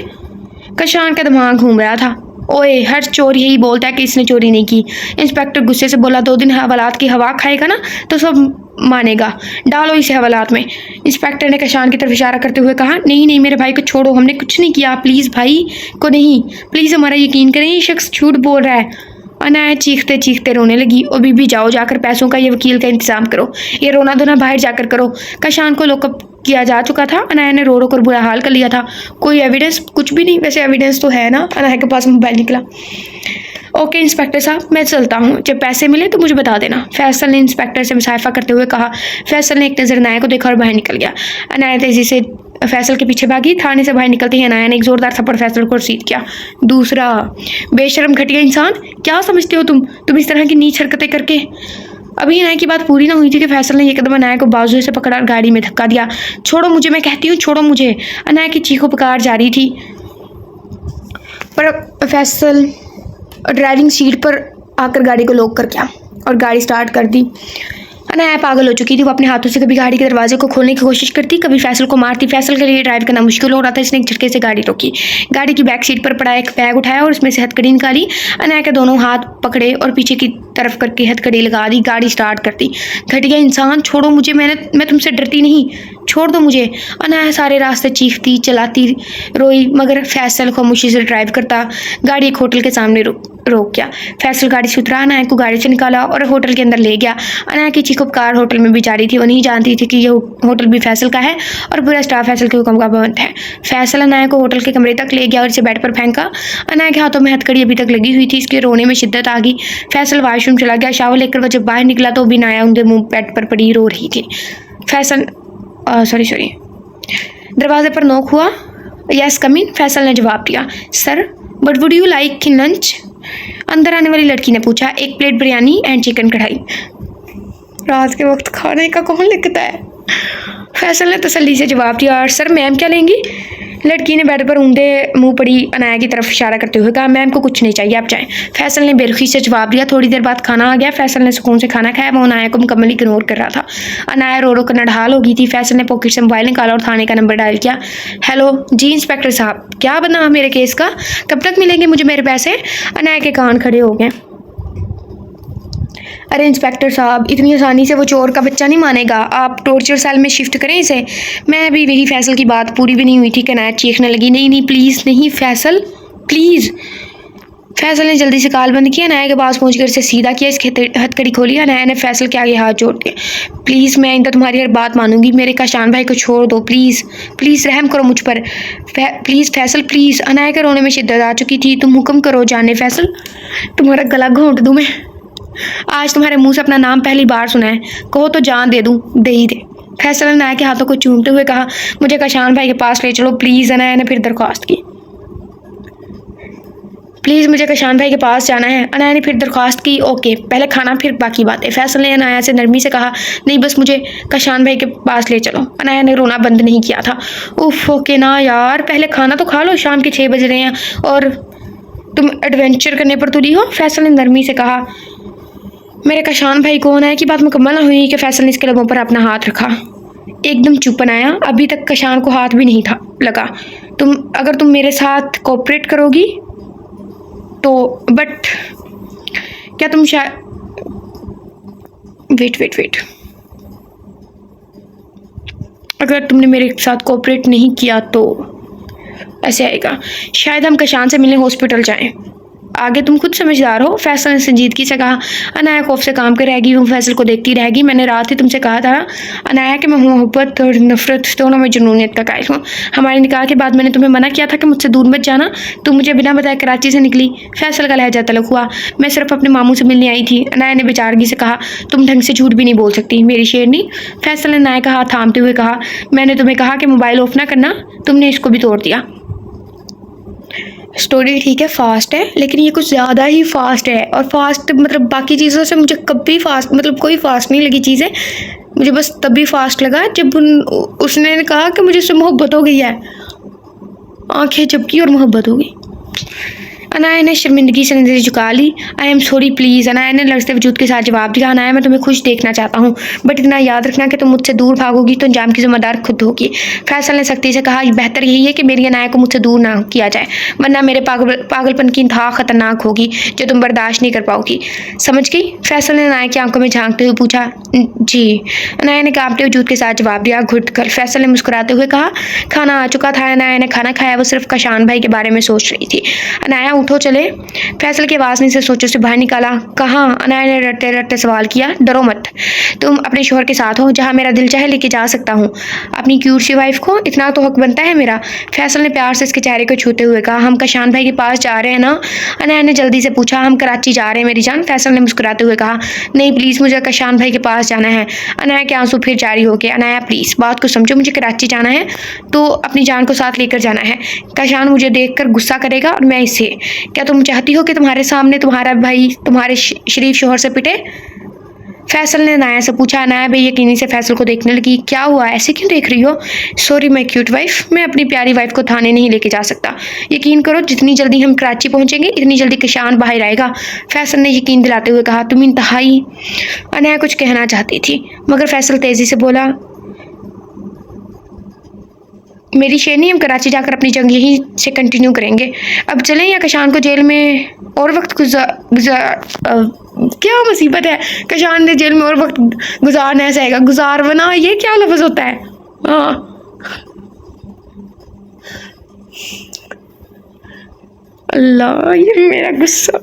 कशान का दिमाग घूम रहा था। ओए, हर चोर यही बोलता है कि इसने चोरी नहीं की। इंस्पेक्टर गुस्से से बोला। 2 दिन हवालात की हवा खाएगा ना तो सब मानेगा, डालो इसे हवालात में। इंस्पेक्टर ने कशान की तरफ इशारा करते हुए कहा। नहीं नहीं, मेरे भाई को छोड़ो, हमने कुछ नहीं किया, प्लीज़ भाई को नहीं, प्लीज़ हमारा यकीन करें, ये शख्स झूठ बोल रहा है। अनाया चीखते चीखते रोने लगी। और बीबी, जाओ जाकर पैसों का, ये वकील का इंतजाम करो, ये रोना धोना बाहर जाकर करो। कशान को लॉकअप किया जा चुका था। अनाया ने रो रो कर बुरा हाल कर लिया था। कोई एविडेंस? कुछ भी नहीं। वैसे एविडेंस तो है ना। अनाया के पास मोबाइल निकला। ओके इंस्पेक्टर साहब, मैं चलता हूँ, जब पैसे मिले तो मुझे बता देना, फैसल ने इंस्पेक्टर से मुसाफा करते हुए कहा। फैसल ने एक नज़र अनाया को देखा और बाहर निकल गया। अनाया तेजी से फैसल के पीछे भागी। थाने से बाहर निकलते ही अनाया ने एक जोरदार थप्पड़ फैसल को रसीद किया। दूसरा, बेशरम घटिया इंसान, क्या समझते हो तुम इस तरह की नीच हरकतें करके? अभी अनाया की बात पूरी ना हुई थी कि फैसल ने एकदम अनाया को बाजू से पकड़ा और गाड़ी में धक्का दिया। छोड़ो मुझे, मैं कहती हूँ छोड़ो मुझे। अनाया की चीखों पुकार जारी थी, पर फैसल ड्राइविंग सीट पर आकर गाड़ी को लॉक कर गया और गाड़ी स्टार्ट कर दी। अनाया पागल हो चुकी थी। वो अपने हाथों से कभी गाड़ी के दरवाजे को खोलने की कोशिश करती, कभी फैसल को मारती। फैसल के लिए ड्राइव करना मुश्किल हो रहा था। इसने एक झटके से गाड़ी रोकी, गाड़ी की बैक सीट पर पड़ा एक बैग उठाया और उसमें से हथकड़ी निकाली। अनाया के दोनों हाथ पकड़े और पीछे की तरफ करके हथकड़ी लगा दी। गाड़ी स्टार्ट कर दी। घटिया इंसान, छोड़ो मुझे, मैं तुमसे डरती नहीं, छोड़ दो मुझे। अनाया सारे रास्ते चीखती चलाती रोई, मगर फैसल खामोशी से ड्राइव करता। गाड़ी एक होटल के सामने रोक गया। फैसल गाड़ी से उतरा, अनाया को गाड़ी से निकाला और होटल के अंदर ले गया। अनाया की चीखों पुकार होटल में भी जारी थी। वो नहीं जानती थी कि यह होटल भी फैसल का है और पूरा स्टाफ फैसल के हुक्म का पाबंद है। फैसल अनाया को होटल के कमरे तक ले गया और इसे बेड पर फेंका। अनाया के हाथों में हथकड़ी अभी तक लगी हुई थी, इसके रोने में शिद्दत आ गई। फैसल वॉशरूम चला गया। शावर लेकर वो जब बाहर निकला तो भी अनाया उनके मुंह बेड पर पड़ी रो रही थी। फैसल सॉरी दरवाजे पर नॉक हुआ। यस कम इन, फैसल ने जवाब दिया। Sir, but would you like lunch? अंदर आने वाली लड़की ने पूछा। 1 प्लेट बिरयानी एंड चिकन कढ़ाई। रात के वक्त खाने का कौन लिखता है? फैसल ने तसल्ली से जवाब दिया। और सर, मैम क्या लेंगी? लड़की ने बेड पर ऊंधे मुंह पड़ी अनाया की तरफ इशारा करते हुए कहा। मैम को कुछ नहीं चाहिए, आप जाएं। फैसल ने बेरुखी से जवाब दिया। थोड़ी देर बाद खाना आ गया। फैसल ने सुकून से खाना खाया। वो अनाया को मुकम्मल इग्नोर कर रहा था। अनाया रो रो कर नढाल हो गई थी। फैसल ने पॉकेट से मोबाइल निकाला और थाने का नंबर डायल किया। हेलो जी इंस्पेक्टर साहब, क्या बना मेरे केस का? कब तक मिलेंगे मुझे मेरे पैसे? अनाया के कान खड़े हो गए। अरे इंस्पेक्टर साहब, इतनी आसानी से वो चोर का बच्चा नहीं मानेगा, आप टॉर्चर सेल में शिफ्ट करें इसे। मैं अभी वही फैसल की बात पूरी भी नहीं हुई थी कि अनाया चीखने लगी। नहीं नहीं प्लीज़ नहीं फैसल, प्लीज़। फैसल ने जल्दी से कॉल बंद किया। अनाया के पास पहुंचकर इसे सीधा किया, इसकी हथकड़ी खोली। अनाया ने फैसल के आगे हाथ जोड़ दिया। प्लीज़, मैं आइंदा तुम्हारी हर बात मानूंगी, मेरे कशान भाई को छोड़ दो प्लीज़, प्लीज़ रहम करो मुझ पर। Please Faisal, please. अनाया के रोने में शिद्दत आ चुकी थी। तुम हुक्म करो जाने फैसल, तुम्हारा गला घोंट दूँ मैं। आज तुम्हारे मुंह से अपना नाम पहली बार सुना है, कहो तो जान दे दूं, दे ही दे। फैसल ने अनाया के हाथों को चूमते हुए कहा। मुझे कशान भाई के पास ले चलो प्लीज़। अनाया ने फिर दरख्वास्त की। प्लीज़ मुझे कशान भाई के पास जाना है। अनाया ने फिर दरख्वास्त की। ओके, पहले खाना फिर बाकी बातें। फैसल ने अनाया से नरमी से कहा, नहीं बस मुझे कशान भाई के पास ले चलो। अनाया ने रोना बंद नहीं किया था। उफ, ओके ना यार, पहले खाना तो खा लो, शाम के 6 बज रहे हैं और तुम एडवेंचर करने पर तुली हो। फैसल ने नरमी से कहा। मेरे कशान भाई को अनाया की बात मुकम्मल ना हुई कि फैसल ने इसके लबों पर अपना हाथ रखा। एकदम चुप अनाया, अभी तक कशान को हाथ भी नहीं था लगा। अगर तुम मेरे साथ कोऑपरेट करोगी तो, बट क्या तुम वेट, अगर तुमने मेरे साथ कोऑपरेट नहीं किया तो ऐसे आएगा, शायद हम कशान से मिलने हॉस्पिटल जाएं। आगे तुम खुद समझदार हो। फैसल ने संजीदगी से कहा। अनाया खौफ से काम कर रहेगी, वो फैसल को देखती रहेगी। मैंने रात ही तुमसे कहा था अनाया कि मैं मोहब्बत और नफरत दोनों में जुनूनियत का कायल हूँ। हमारे निकाह के बाद मैंने तुम्हें मना किया था कि मुझसे दूर मत जाना। तुम मुझे बिना बताए कराची से निकली। फैसल का लहजा तलख हुआ। मैं सिर्फ अपने मामू से मिलने आई थी। अनाया ने बेचारगी से कहा। तुम ढंग से झूठ भी नहीं बोल सकती मेरी शेरनी। फैसल ने अनाया का हाथ थामते हुए कहा, मैंने तुम्हें कहा कि मोबाइल ऑफ ना करना, तुमने इसको भी तोड़ दिया। स्टोरी ठीक है, फास्ट है, लेकिन ये कुछ ज़्यादा ही फास्ट है। और फास्ट मतलब बाकी चीज़ों से मुझे कभी फास्ट मतलब कोई फास्ट नहीं लगी चीज़ें। मुझे बस तभी फास्ट लगा जब उसने कहा कि मुझे उससे मोहब्बत हो गई है। आंखें झपकी और मोहब्बत हो गई। अनाया ने शर्मिंदगी से नजरें झुका ली। I am sorry please. Anaya ने लड़ते वजूद के साथ जवाब दिया। अनाया, मैं तुम्हें खुश देखना चाहता हूँ, बट इतना याद रखना कि तुम मुझसे दूर भागोगी तो अंजाम की जिम्मेदार खुद होगी। फैसल ने सख्ती से कहा, बेहतर यही है कि मेरी अनाया को मुझसे दूर ना किया जाए, वरना मेरे पागलपन की इंतहा खतरनाक होगी जो तुम बर्दाश्त नहीं कर पाओगी। समझ गई? फैसल ने अनाया की आंखों में झांकते हुए पूछा। जी। अनाया ने कांपते वजूद के साथ जवाब दिया। घुट कर फैसल ने मुस्कुराते हुए कहा, खाना आ चुका था। अनाया ने खाना खाया, वो सिर्फ कशान भाई के बारे में सोच रही थी। अनाया, उठो चले। फैसल की आवाज़ ने इसे सोचों से बाहर निकाला। कहाँ? अनाया ने रटते रटते सवाल किया। डरो मत, तुम अपने शोहर के साथ हो, जहाँ मेरा दिल चाहे लेके जा सकता हूँ अपनी क्यूट सी वाइफ को। इतना तो हक बनता है मेरा। फैसल ने प्यार से इसके चेहरे को छूते हुए कहा। हम कशान भाई के पास जा रहे हैं ना? अनाया ने जल्दी से पूछा। हम कराची जा रहे हैं मेरी जान। फैसल ने मुस्कुराते हुए कहा। नहीं प्लीज़, मुझे कशान भाई के पास जाना है। अनाया के आंसू फिर जारी हो गए। अनाया प्लीज़ बात को समझो, मुझे कराची जाना है तो अपनी जान को साथ लेकर जाना है। कशान मुझे देख कर गुस्सा करेगा और मैं इसे। क्या तुम चाहती हो कि तुम्हारे सामने तुम्हारा भाई तुम्हारे शरीफ शोहर से पिटे? फैसल ने अनाया से पूछा। अनाया बेयकीनी से फैसल को देखने लगी। क्या हुआ, ऐसे क्यों देख रही हो? सॉरी माय क्यूट वाइफ, मैं अपनी प्यारी वाइफ को थाने नहीं लेके जा सकता। यकीन करो, जितनी जल्दी हम कराची पहुंचेंगे इतनी जल्दी कशान बाहर आएगा। फैसल ने यकीन दिलाते हुए कहा। तुम इंतहाई। अनाया कुछ कहना चाहती थी मगर फैसल तेजी से बोला। मेरी शेरनी, हम कराची जाकर अपनी जंग यहीं से कंटिन्यू करेंगे। अब चलें या कशान को जेल में और वक्त क्या मुसीबत है, कशान ने जेल में और वक्त गुजारना है सहेगा। गुजारवना, ये क्या लफ्ज़ होता है? हाँ, अल्लाह, ये मेरा गुस्सा।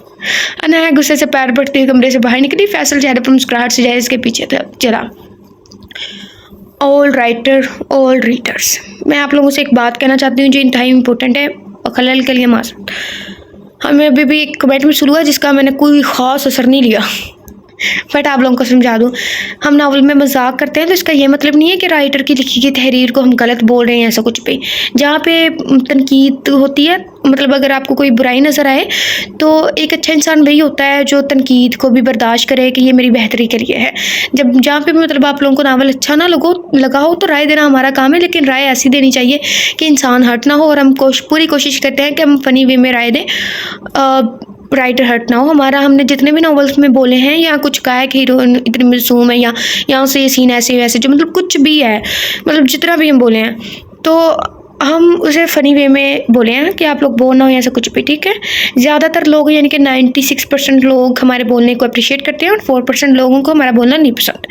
अनाया गुस्से से पैर पड़ते हुए कमरे से बाहर निकली। फैसल चेहरे पर मुस्कुराहट से जाए इसके पीछे चला। ऑल राइटर, ऑल रीडर्स, मैं आप लोगों से एक बात कहना चाहती हूँ जो इंतहाई इम्पोर्टेंट है और खलल के लिए मासूम। हमें अभी भी एक कमेंटमेंट शुरू हुआ जिसका मैंने कोई ख़ास असर नहीं लिया, बट आप लोगों को समझा दूँ। हम नावल में मजाक करते हैं तो इसका ये मतलब नहीं है कि राइटर की लिखी गई तहरीर को हम गलत बोल रहे हैं, ऐसा कुछ भी। जहाँ पे तनकीद होती है, मतलब अगर आपको कोई बुराई नज़र आए तो एक अच्छा इंसान वही होता है जो तनकीद को भी बर्दाश्त करे कि ये मेरी बेहतरी के लिए है। जब जहाँ पे मतलब आप लोगों को नावल अच्छा ना लगा हो तो राय देना हमारा काम है, लेकिन राय ऐसी देनी चाहिए कि इंसान हर्ट ना हो। और हम पूरी कोशिश करते हैं कि हम फ़नी वे में राय दें, राइटर हर्ट ना हो हमारा। हमने जितने भी नॉवेल्स में बोले हैं या कुछ कहा है कि हीरोइन इतनी मासूम है या यहाँ से ये सीन ऐसे वैसे, जो मतलब कुछ भी है, मतलब जितना भी हम बोले हैं तो हम उसे फ़नी वे में बोले हैं कि आप लोग बोलना हो ऐसा कुछ भी, ठीक है। ज़्यादातर लोग यानी कि 96% लोग हमारे बोलने को अप्रिशिएट करते हैं और 4% लोगों को हमारा बोलना नहीं पसंद,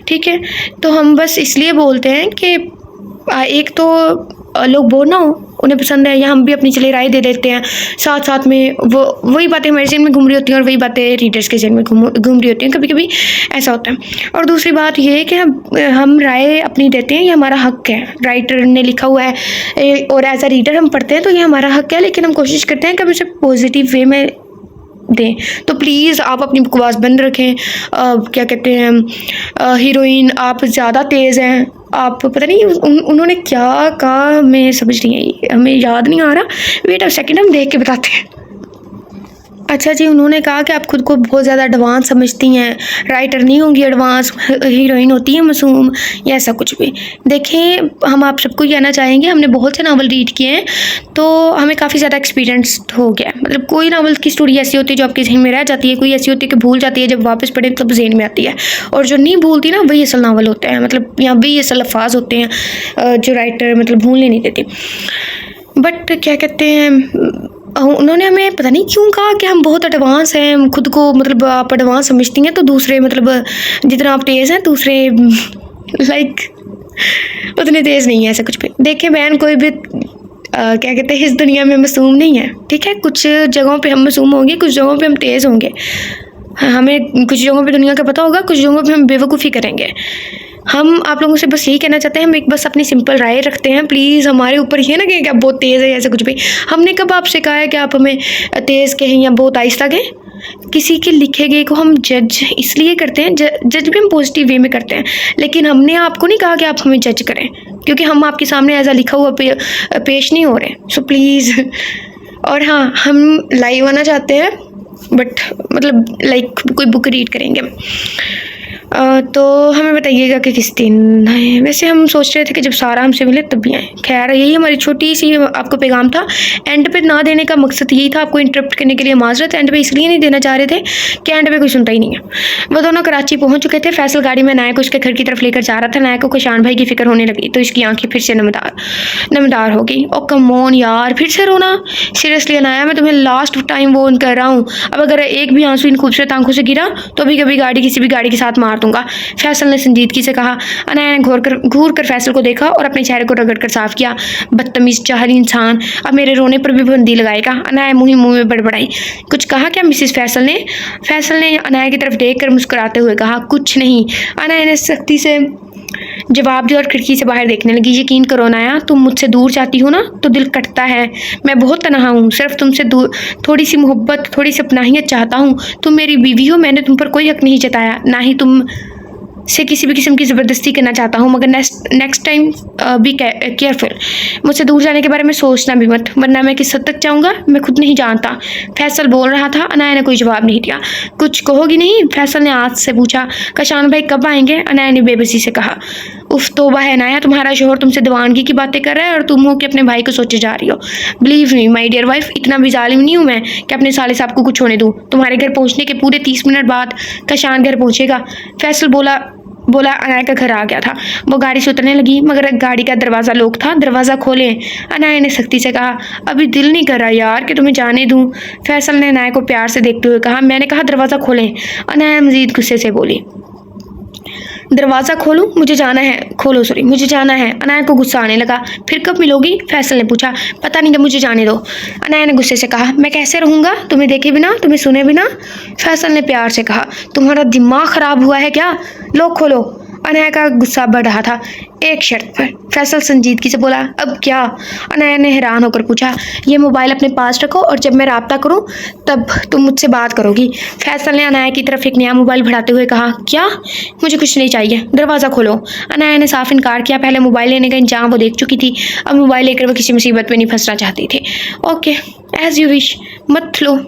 ठीक है। तो हम बस इसलिए बोलते हैं कि एक तो लोग बोलना हो उन्हें पसंद है, या हम भी अपनी चले राय दे देते हैं। साथ साथ में वही बातें हमारे जहन में घूम रही होती हैं और वही बातें रीडर्स के जहन में घूम रही होती हैं, कभी कभी ऐसा होता है। और दूसरी बात ये है कि हम राय अपनी देते हैं, ये हमारा हक है। राइटर ने लिखा हुआ है और एज अ रीडर हम पढ़ते हैं तो ये हमारा हक है, लेकिन हम कोशिश करते हैं कि हम इसे पॉजिटिव वे में दें। तो प्लीज़ आप अपनी बकवास बंद रखें। क्या कहते हैं, हीरोइन आप ज़्यादा तेज़ हैं, आप पता नहीं उन्होंने क्या कहा, मैं समझ नहीं आई, हमें याद नहीं आ रहा। वेट अ सेकंड, हम देख के बताते हैं। अच्छा जी, उन्होंने कहा कि आप खुद को बहुत ज़्यादा एडवांस समझती हैं, राइटर नहीं होंगी एडवांस, हीरोइन होती है मासूम, या ऐसा कुछ भी। देखें, हम आप सबको कहना चाहेंगे, हमने बहुत से नावल रीड किए हैं, तो हमें काफ़ी ज़्यादा एक्सपीरियंस हो गया है। मतलब कोई नावल की स्टोरी ऐसी होती है जो आपके जहन में रह जाती है, कोई ऐसी होती है कि भूल जाती है, जब वापस पढ़े तब जहन में आती है, और जो नहीं भूलती ना, वही असल नावल होते हैं। मतलब यहाँ वही असल अल्फाज होते हैं जो राइटर मतलब भूलने नहीं देते। बट क्या कहते हैं, उन्होंने हमें पता नहीं क्यों कहा कि हम बहुत एडवांस हैं, हम खुद को मतलब आप एडवांस समझती हैं, तो दूसरे मतलब जितना आप तेज़ हैं, दूसरे लाइक उतने तेज़ नहीं है, ऐसा कुछ भी। देखिए बहन, कोई भी क्या कहते हैं, इस दुनिया में मासूम नहीं है, ठीक है। कुछ जगहों पे हम मासूम होंगे, कुछ जगहों पे हम तेज़ होंगे, हमें कुछ जगहों पे दुनिया का पता होगा, कुछ जगहों पे हम बेवकूफ़ी करेंगे। हम आप लोगों से बस यही कहना चाहते हैं, हम एक बस अपनी सिंपल राय रखते हैं, प्लीज़ हमारे ऊपर ये ना कहें कि आप बहुत तेज़ है, ऐसा कुछ भी। हमने कब आपसे कहा है कि आप हमें तेज़ कहें या बहुत आहिस्ता कहें? किसी के लिखे गए को हम जज इसलिए करते हैं, जज भी हम पॉजिटिव वे में करते हैं, लेकिन हमने आपको नहीं कहा कि आप हमें जज करें, क्योंकि हम आपके सामने ऐसा लिखा हुआ पेश नहीं हो रहे। So please. और हाँ, हम लाइव आना चाहते हैं, बट मतलब लाइक कोई बुक रीड करेंगे। तो हमें बताइएगा कि किस दिन आए। वैसे हम सोच रहे थे कि जब सारा हमसे मिले तब भी आए। खैर, यही हमारी छोटी सी आपको पैगाम था। एंड पे ना देने का मकसद यही था, आपको इंटरप्ट करने के लिए माजरत। एंड पे इसलिए नहीं देना चाह रहे थे कि एंड पे कोई सुनता ही नहीं है। वो दोनों कराची पहुंच चुके थे। फैसल गाड़ी में नायक को उसके घर की तरफ लेकर जा रहा था। नायक को कुशान भाई की फिक्र होने लगी तो इसकी आंखें फिर से नमदार हो गई। ओ कम ऑन यार, फिर से रोना? सीरियसली अनाया, मैं तुम्हें लास्ट टाइम वॉर्न कर रहा हूँ, अब अगर एक भी आंसू इन खूबसूरत आंखों से गिरा तो भी कभी गाड़ी किसी भी गाड़ी के साथ मार दूंगा। फैसल ने संजीदगी से कहा। अनाया ने घूर कर फैसल को देखा और अपने चेहरे को रगड़ कर साफ किया। बदतमीज जाहिल इंसान, अब मेरे रोने पर भी पाबंदी लगाएगा। अनाया मुंह में बड़बड़ाई। कुछ कहा क्या मिसेस फैसल ने? फैसल ने अनाया की तरफ देख कर मुस्कुराते हुए कहा, कुछ नहीं। अनाया ने सख्ती से जवाब दिया और खिड़की से बाहर देखने लगी। यकीन करो अनाया, तुम मुझसे दूर जाती हो ना तो दिल कटता है। मैं बहुत तनहा हूँ, सिर्फ तुमसे दूर थोड़ी सी मोहब्बत, थोड़ी सी अपनाहियत चाहता हूँ। तुम मेरी बीवी हो, मैंने तुम पर कोई हक नहीं जताया, ना ही तुम से किसी भी किस्म की ज़बरदस्ती करना चाहता हूँ, मगर नेक्स्ट टाइम बी केयरफुल। मुझसे दूर जाने के बारे में सोचना भी मत, वरना मैं किस हद तक जाऊँगा मैं खुद नहीं जानता। फैसल बोल रहा था। अनाया ने कोई जवाब नहीं दिया। कुछ कहोगी नहीं? फैसल ने आज से पूछा। कशान भाई कब आएंगे? अनाया ने बेबसी से कहा। उफ तौबा है अनाया, तुम्हारा शोहर तुमसे दीवानगी की बातें कर रहा है और तुम हो कि अपने भाई को सोचे जा रही हो। Believe me my dear wife, इतना भी जालिम नहीं हूँ मैं कि अपने साले साहब को कुछ होने दूँ। तुम्हारे घर पहुँचने के पूरे 30 मिनट बाद कशान घर पहुँचेगा। फैसल बोला अनाया का घर आ गया था। वो गाड़ी से उतरने लगी, मगर गाड़ी का दरवाज़ा लॉक था। दरवाज़ा खोलें, अनाया ने सख्ती से कहा। अभी दिल नहीं कर रहा यार कि तुम्हें जाने दूं। फैसल ने अनाया को प्यार से देखते हुए कहा। मैंने कहा दरवाज़ा खोलें। अनाया मजीद गुस्से से बोली। दरवाज़ा खोलूं? मुझे जाना है। खोलो, सॉरी, मुझे जाना है। अनाया को गुस्सा आने लगा। फिर कब मिलोगी? फैसल ने पूछा। पता नहीं, जब मुझे जाने दो। अनाया ने गुस्से से कहा। मैं कैसे रहूँगा तुम्हें देखे बिना, तुम्हें सुने बिना? फैसल ने प्यार से कहा। तुम्हारा दिमाग ख़राब हुआ है क्या? लो खोलो। अनाया का गुस्सा बढ़ रहा था। एक शर्त पर। फैसल संजीदगी से बोला। अब क्या? अनाया ने हैरान होकर पूछा। ये मोबाइल अपने पास रखो और जब मैं राब्ता करूं तब तुम मुझसे बात करोगी। फैसल ने अनाया की तरफ एक नया मोबाइल बढ़ाते हुए कहा। क्या? मुझे कुछ नहीं चाहिए, दरवाज़ा खोलो। अनाया ने साफ इनकार किया। पहले मोबाइल लेने का इंतजाम वो देख चुकी थी, अब मोबाइल लेकर वो किसी मुसीबत में नहीं फंसना चाहती थी। ओके, एज यू विश, मत लो।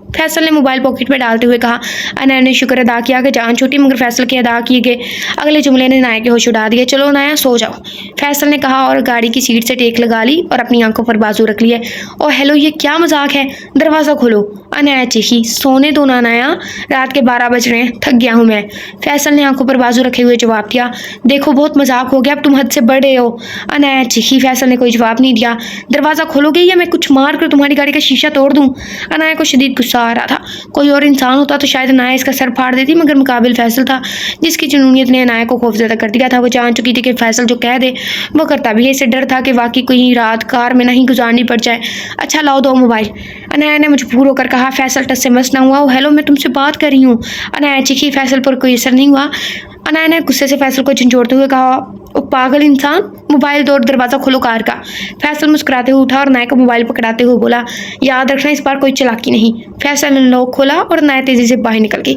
फैसल ने मोबाइल पॉकेट में डालते हुए कहा। अनाया ने शुक्र अदा किया कि जान छूटी, मगर फैसल के अदा किए गए अगले जुमले ने अनाया के होश उड़ा दिए। चलो अनाया सो जाओ, फैसल ने कहा और गाड़ी की सीट से टेक लगा ली और अपनी आंखों पर बाजू रख लिए। और हेलो, ये क्या मजाक है? दरवाज़ा खोलो। अनाया चीखी। सोने दो ना अनाया, रात के 12 बज रहे हैं, थक गया हूँ मैं। फैसल ने आंखों पर बाजू रखे हुए जवाब दिया। देखो बहुत मजाक हो गया, अब तुम हद से बढ़ रहे हो। अनाया चीखी। फैसल ने कोई जवाब नहीं दिया। दरवाज़ा खोलोगे या मैं कुछ मार कर तुम्हारी गाड़ी का शीशा तोड़ दूँ? अनाया को शदीद गुस्सा आ रहा था। कोई और इंसान होता तो शायद अनाया इसका सर फाड़ देती, मगर मुकाबिल फैसल था जिसकी जुनूनियत ने अनाया को खौफजदा कर दिया था। वो जान चुकी थी कि फैसल जो कह दे वो करता भी है। इसे डर था कि वाकई कोई रात कार में नहीं गुजारनी पड़ जाए। अच्छा लाओ दो मोबाइल, अनाया ने मजबूर होकर कहा। फैसल टस से मस ना हुआ। हेलो, मैं तुमसे बात कर रही हूँ। अनाया चीखी। फैसल पर कोई असर नहीं हुआ। अनाया ने गुस्से से फैसल को झंझोड़ते हुए कहा। ओ पागल इंसान, मोबाइल दो और दरवाज़ा खोलो कार का। फैसल मुस्कुराते हुए उठा और अनाया को मोबाइल पकड़ाते हुए बोला। याद रखना, इस बार कोई चालाकी नहीं। फैसल ने लॉक खोला और अनाया तेज़ी से बाहर निकल गई।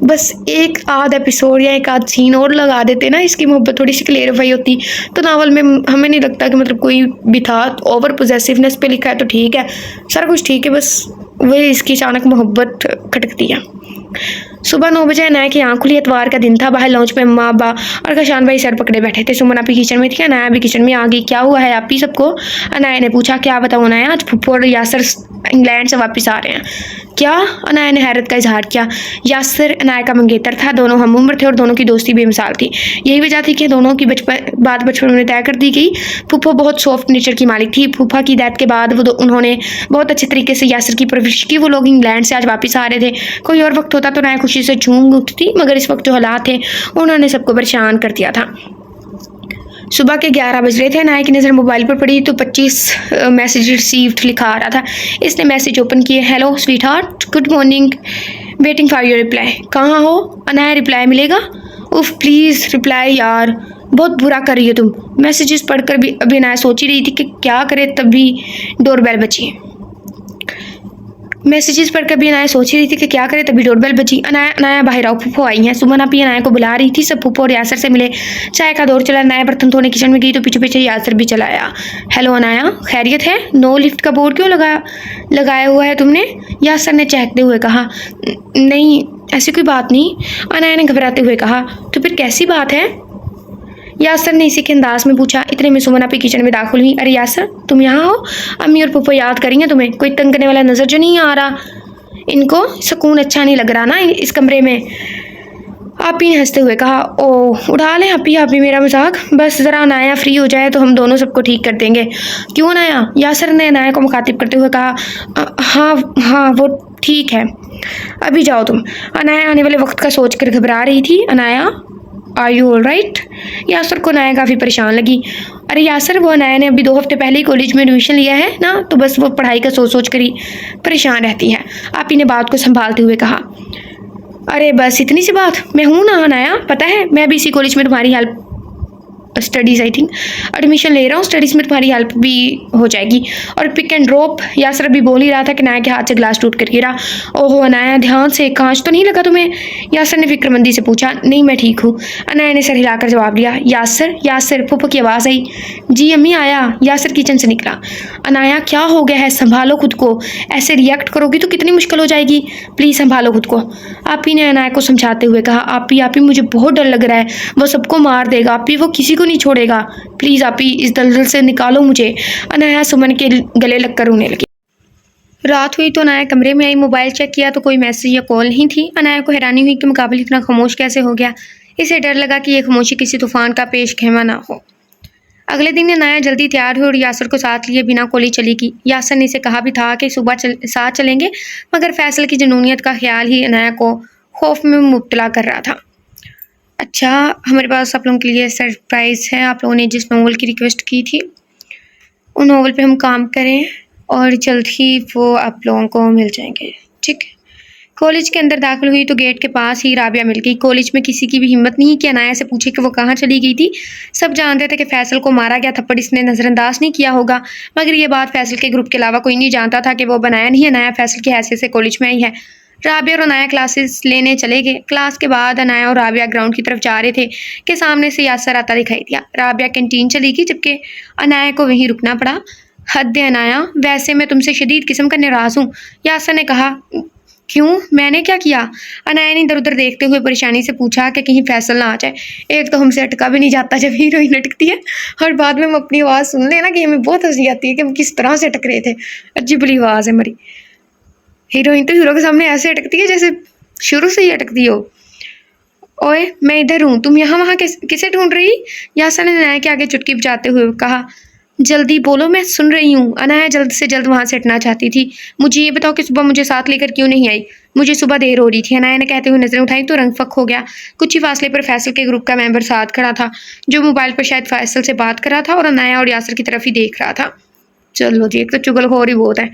बस एक आध एपिसोड या एक आध सीन और लगा देते ना, इसकी मोहब्बत थोड़ी सी क्लियरिफाई होती तो नावल में हमें नहीं लगता कि मतलब कोई भी था। ओवर पोजेसिवनेस पे लिखा है तो ठीक है, सारा कुछ ठीक है, बस वह इसकी अचानक मोहब्बत खटकती है। सुबह 9 बजे अनाया की आँख खुली। इतवार का दिन था। बाहर लॉन्च पे अम्मा अब्बा और कशान भाई सर पकड़े बैठे थे। सुमन आपी किचन में थी। अनाया भी किचन में आ गई। क्या हुआ है आपी सबको? अनाया ने पूछा। क्या बताऊँ अनाया, आज फुप्पो और यासर इंग्लैंड से वापस आ रहे हैं। क्या? अनाया ने हैरत का इजहार किया। यासर अनाया का मंगेतर था। दोनों हम उम्र थे और दोनों की दोस्ती बेमिसाल थी। यही वजह थी कि दोनों की बचपन में तय कर दी गई। फुप्पो बहुत सॉफ्ट नेचर की मालिक थी। फूफा की डेथ के बाद उन्होंने बहुत अच्छे तरीके से यासर की परवरिश की। वो लोग इंग्लैंड से आज वापस आ रहे थे। कोई और वक्त होता तो अनाया खुशी से झूम उठती, मगर इस वक्त जो हालात थे उन्होंने सबको परेशान कर दिया था। सुबह के 11 बज रहे थे। अनाया की नज़र मोबाइल पर पड़ी तो 25 मैसेज रिसीव्ड लिखा आ रहा था। इसने मैसेज ओपन किए। Hello sweet heart, good morning, waiting for your reply. कहाँ हो? अनाया, रिप्लाई मिलेगा? उफ प्लीज़ रिप्लाई यार, बहुत बुरा कर रही हो तुम। मैसेजेस पढ़कर भी अभी अनाया सोच ही रही थी कि क्या करे, तभी डोरबेल बची। मैसेजेस पढ़कर भी अनाया सोच रही थी कि क्या करे, तभी डोरबेल बजी। अनाया बाहर आओ, फूफो आई हैं। सुमन आपी अनाया को बुला रही थी। सब फूफो और यासर से मिले। चाय का दौर चला। अनाया बर्तन धोने किचन में गई तो पीछे पीछे यासर भी चला आया। हेलो अनाया, खैरियत है? नो लिफ्ट का बोर्ड क्यों लगाया हुआ है तुमने? यासर ने चहकते हुए कहा। नहीं, ऐसी कोई बात नहीं, अनाया ने घबराते हुए कहा। तो फिर कैसी बात है? यासर ने इसी के अंदाज में पूछा। इतने में सुमन आपी किचन में दाखिल हुई। अरे यासर, तुम यहाँ हो? अम्मी और पप्पो याद करेंगे तुम्हें। कोई तंग करने वाला नजर जो नहीं आ रहा इनको? सुकून अच्छा नहीं लग रहा ना इस कमरे में? आपी ने हंसते हुए कहा। ओह, उड़ा लें आपी मेरा मजाक। बस ज़रा अनाया फ्री हो जाए तो हम दोनों सबको ठीक कर देंगे। क्यों अनाया? यासर ने अनाया को मुखातिब करते हुए कहा। हाँ वो ठीक है, अभी जाओ तुम। अनाया आने वाले वक्त का सोचकर घबरा रही थी। Anaya, are you all right? Yasir को अनाया काफ़ी परेशान लगी। अरे यासर, वो अनाया ने अभी 2 हफ्ते पहले ही कॉलेज में एडमिशन लिया है ना, तो बस वो पढ़ाई का सोच कर ही परेशान रहती है। आपी ने बात को संभालते हुए कहा। अरे बस इतनी सी बात? मैं हूँ ना अनाया, पता है मैं भी इसी कॉलेज में तुम्हारी help studies I think admission ले रहा हूँ। स्टडीज़ में तुम्हारी हेल्प भी हो जाएगी। और पिक एंड ड्रॉप। यासर अभी बोल ही रहा था कि अनाया के हाथ से ग्लास टूट कर गिरा। ओहो अनाया, ध्यान से, कांच तो नहीं लगा तुम्हें? यासर ने फिक्रमंदी से पूछा। नहीं, मैं ठीक हूँ, अनाया ने सर हिलाकर जवाब दिया। यासर, फूफो की आवाज़ आई। जी अम्मी आया। यासर किचन से निकला। अनाया, क्या हो गया है? संभालो खुद को, ऐसे रिएक्ट करोगी तो कितनी मुश्किल हो जाएगी। प्लीज़ संभालो खुद को, आपी ने अनाया को समझाते हुए कहा। आपी मुझे बहुत डर लग रहा है, वो सबको मार देगा। आपी वो किसी को नहीं छोड़ेगा। प्लीज़ आपी इस दलदल से निकालो मुझे। अनाया सुमन के गले लगकर रोने लगी। रात हुई तो अनाया कमरे में आई। मोबाइल चेक किया तो कोई मैसेज या कॉल नहीं थी। अनाया को हैरानी हुई कि मुकाबले इतना खामोश कैसे हो गया। इसे डर लगा कि यह खामोशी किसी तूफान का पेश खेमा ना हो। अगले दिन अनाया जल्दी तैयार हुई और यासर को साथ लिए बिना कॉलेज चली गई। यासर ने इसे कहा भी था कि सुबह साथ चलेंगे, मगर फैसल की जुनूनियत का ख्याल ही अनाया को खौफ में मुब्तला कर रहा था। अच्छा, हमारे पास आप लोगों के लिए सरप्राइज़ है। आप लोगों ने जिस नॉवल की रिक्वेस्ट की थी उन नॉवल पे हम काम करें और जल्द ही वो आप लोगों को मिल जाएंगे, ठीक है? कॉलेज के अंदर दाखिल हुई तो गेट के पास ही राबिया मिल गई। कॉलेज में किसी की भी हिम्मत नहीं कि अनाया से पूछे कि वो कहाँ चली गई थी। सब जानते थे कि फैसल को मारा गया, थप्पड़ इसने नज़रअंदाज नहीं किया होगा, मगर ये बात फैसल के ग्रुप के अलावा कोई नहीं जानता था कि वो बनाया नहीं अनाया फैसल की हैसियत से कॉलेज में आई है। राबिया और अनाया क्लासेस लेने चले गए। क्लास के बाद अनाया और राबिया ग्राउंड की तरफ जा रहे थे कि सामने से यासर आता दिखाई दिया। राबिया कैंटीन चली गई जबकि अनाया को वहीं रुकना पड़ा। हद है अनाया, वैसे मैं तुमसे शदीद किस्म का नाराज़ हूँ, यासर ने कहा। क्यों, मैंने क्या किया? अनाया ने इधर उधर देखते हुए परेशानी से पूछा कि कहीं फैसल ना आ जाए। एक तो हमसे अटका भी नहीं जाता जब हीरोइन अटकती है, और बाद में हम अपनी आवाज़ सुन लेना कि हमें बहुत हंसी आती है कि हम किस तरह से अटक रहे थे। अजीब बुरी आवाज़ है हमारी। हीरोइन तो हीरो के सामने ऐसे अटकती है जैसे शुरू से ही अटकती हो। ओए मैं इधर हूँ, तुम यहाँ वहाँ किसे ढूंढ रही? यासर ने अनाया के आगे चुटकी बजाते हुए कहा। जल्दी बोलो, मैं सुन रही हूँ। अनाया जल्द से जल्द वहाँ से हटना चाहती थी। मुझे ये बताओ कि सुबह मुझे साथ लेकर क्यों नहीं आई? मुझे सुबह देर हो रही थी, अनाया ने कहते हुए नजरें उठाई तो रंग फक हो गया। कुछ ही फासले पर फैसल के ग्रुप का मेंबर साथ खड़ा था, जो मोबाइल पर शायद फैसल से बात कर रहा था और अनाया और यासर की तरफ ही देख रहा था। चलो जी, एक तो चुगलखोर ही बहुत है।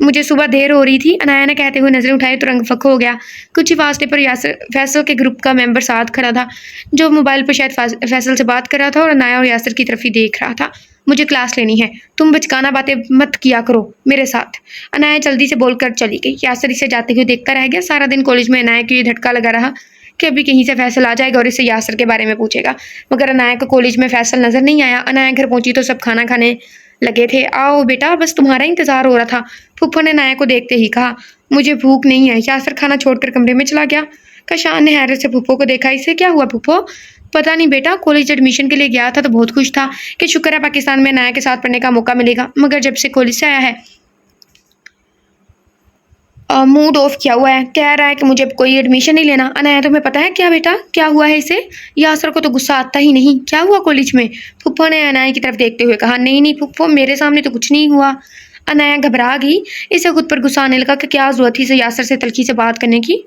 मुझे सुबह देर हो रही थी, अनाया ने कहते हुए नजरें उठाई तो रंग फक हो गया। कुछ ही फासले पर यासर फैसल के ग्रुप का मेंबर साथ खड़ा था, जो मोबाइल पर शायद फैसल से बात कर रहा था और अनाया और यासर की तरफ ही देख रहा था। मुझे क्लास लेनी है, तुम बचकाना बातें मत किया करो मेरे साथ। अनाया जल्दी से बोलकर चली गई। यासर इसे जाते हुए देखकर रह गया। सारा दिन कॉलेज में अनाया को ये झटका लगा रहा कि अभी कहीं से फैसल आ जाएगा और इससे यासर के बारे में पूछेगा, मगर अनाया को कॉलेज में फैसल नजर नहीं आया। अनाया घर पहुंची तो सब खाना खाने लगे थे। आओ बेटा, बस तुम्हारा इंतजार हो रहा था, फूफो ने अनाया को देखते ही कहा। मुझे भूख नहीं है, यासर खाना छोड़कर कमरे में चला गया। कशान ने हैरत से फूफो को देखा। इसे क्या हुआ फूफो? पता नहीं बेटा, कॉलेज एडमिशन के लिए गया था तो बहुत खुश था कि शुक्र है पाकिस्तान में अनाया के साथ पढ़ने का मौका मिलेगा, मगर जब से कॉलेज से आया है मूड ऑफ किया हुआ है, कह रहा है कि मुझे कोई एडमिशन नहीं लेना। अनाया तुम्हें पता है क्या बेटा, क्या हुआ है इसे? यासर को तो गुस्सा आता ही नहीं। क्या हुआ कॉलेज में? फुप्पो ने अनाया की तरफ देखते हुए कहा। नहीं नहीं फुप्पो, मेरे सामने तो कुछ नहीं हुआ। अनाया घबरा गई। इसे खुद पर गुस्सा आने लगा कि क्या जरूरत थी इसे यासर से तलखी से बात करने की।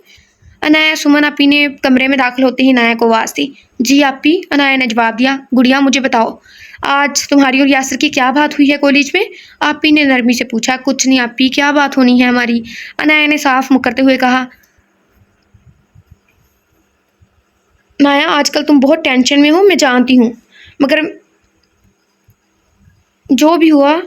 अनाया सुमन आपी ने कमरे में दाखिल होते ही अनाया को आवाज़ दी। जी आपी, अनाया ने जवाब दिया। गुड़िया मुझे बताओ, आज तुम्हारी और यासर की क्या बात हुई है कॉलेज में? आपी ने नरमी से पूछा। कुछ नहीं आपी, क्या बात होनी है हमारी, अनाया ने साफ मुकरते हुए कहा। नाया आजकल तुम बहुत टेंशन में हो, मैं जानती हूँ, मगर जो भी हुआ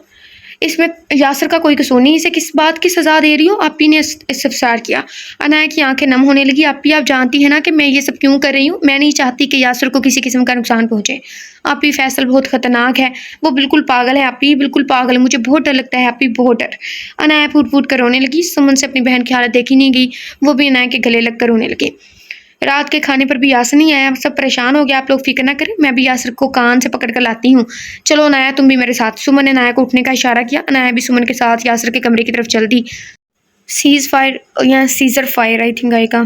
इसमें यासर का कोई कसूर नहीं, इसे किस बात की सज़ा दे रही हो? आपी ने इस्तफसार किया। अनाया की आंखें नम होने लगी। आपी आप जानती है ना कि मैं ये सब क्यों कर रही हूँ? मैं नहीं चाहती कि यासर को किसी किस्म का नुकसान पहुँचे। आपी फैसल बहुत ख़तरनाक है, वो बिल्कुल पागल है। आपी बिल्कुल पागल है, मुझे बहुत डर लगता है आपी, बहुत डर। अनाया फूट फूट कर रोने लगी। सुमन से अपनी बहन की हालत देखी नहीं गई, वो भी अनाया के गले लग कर रोने लगी। रात के खाने पर भी यासर नहीं आया, सब परेशान हो गया। आप लोग फिक्र ना करें, मैं भी यासर को कान से पकड़ कर लाती हूँ। चलो अनाया तुम भी मेरे साथ। सुमन ने अनाया को उठने का इशारा किया। अनाया भी सुमन के साथ यासर के कमरे की तरफ चल दी। सीज फायर या सीजर फायर आई थिंक आएगा,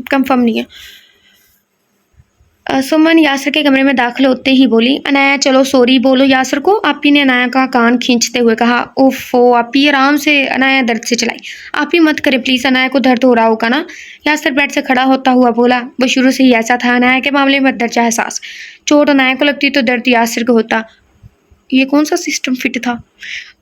कंफर्म नहीं है। सुमन यासर के कमरे में दाखिल होते ही बोली। अनाया चलो सॉरी बोलो यासर को। आपी ने अनाया का कान खींचते हुए कहा। ओफो आपी आराम से, अनाया दर्द से चलाई। आपी मत करे प्लीज़, अनाया को दर्द हो रहा होगा ना। यासर बेड से खड़ा होता हुआ बोला। वो शुरू से ही ऐसा था, अनाया के मामले में दर्जा एहसास। चोट अनाया को लगती तो दर्द यासर को होता। ये कौन सा सिस्टम फिट था?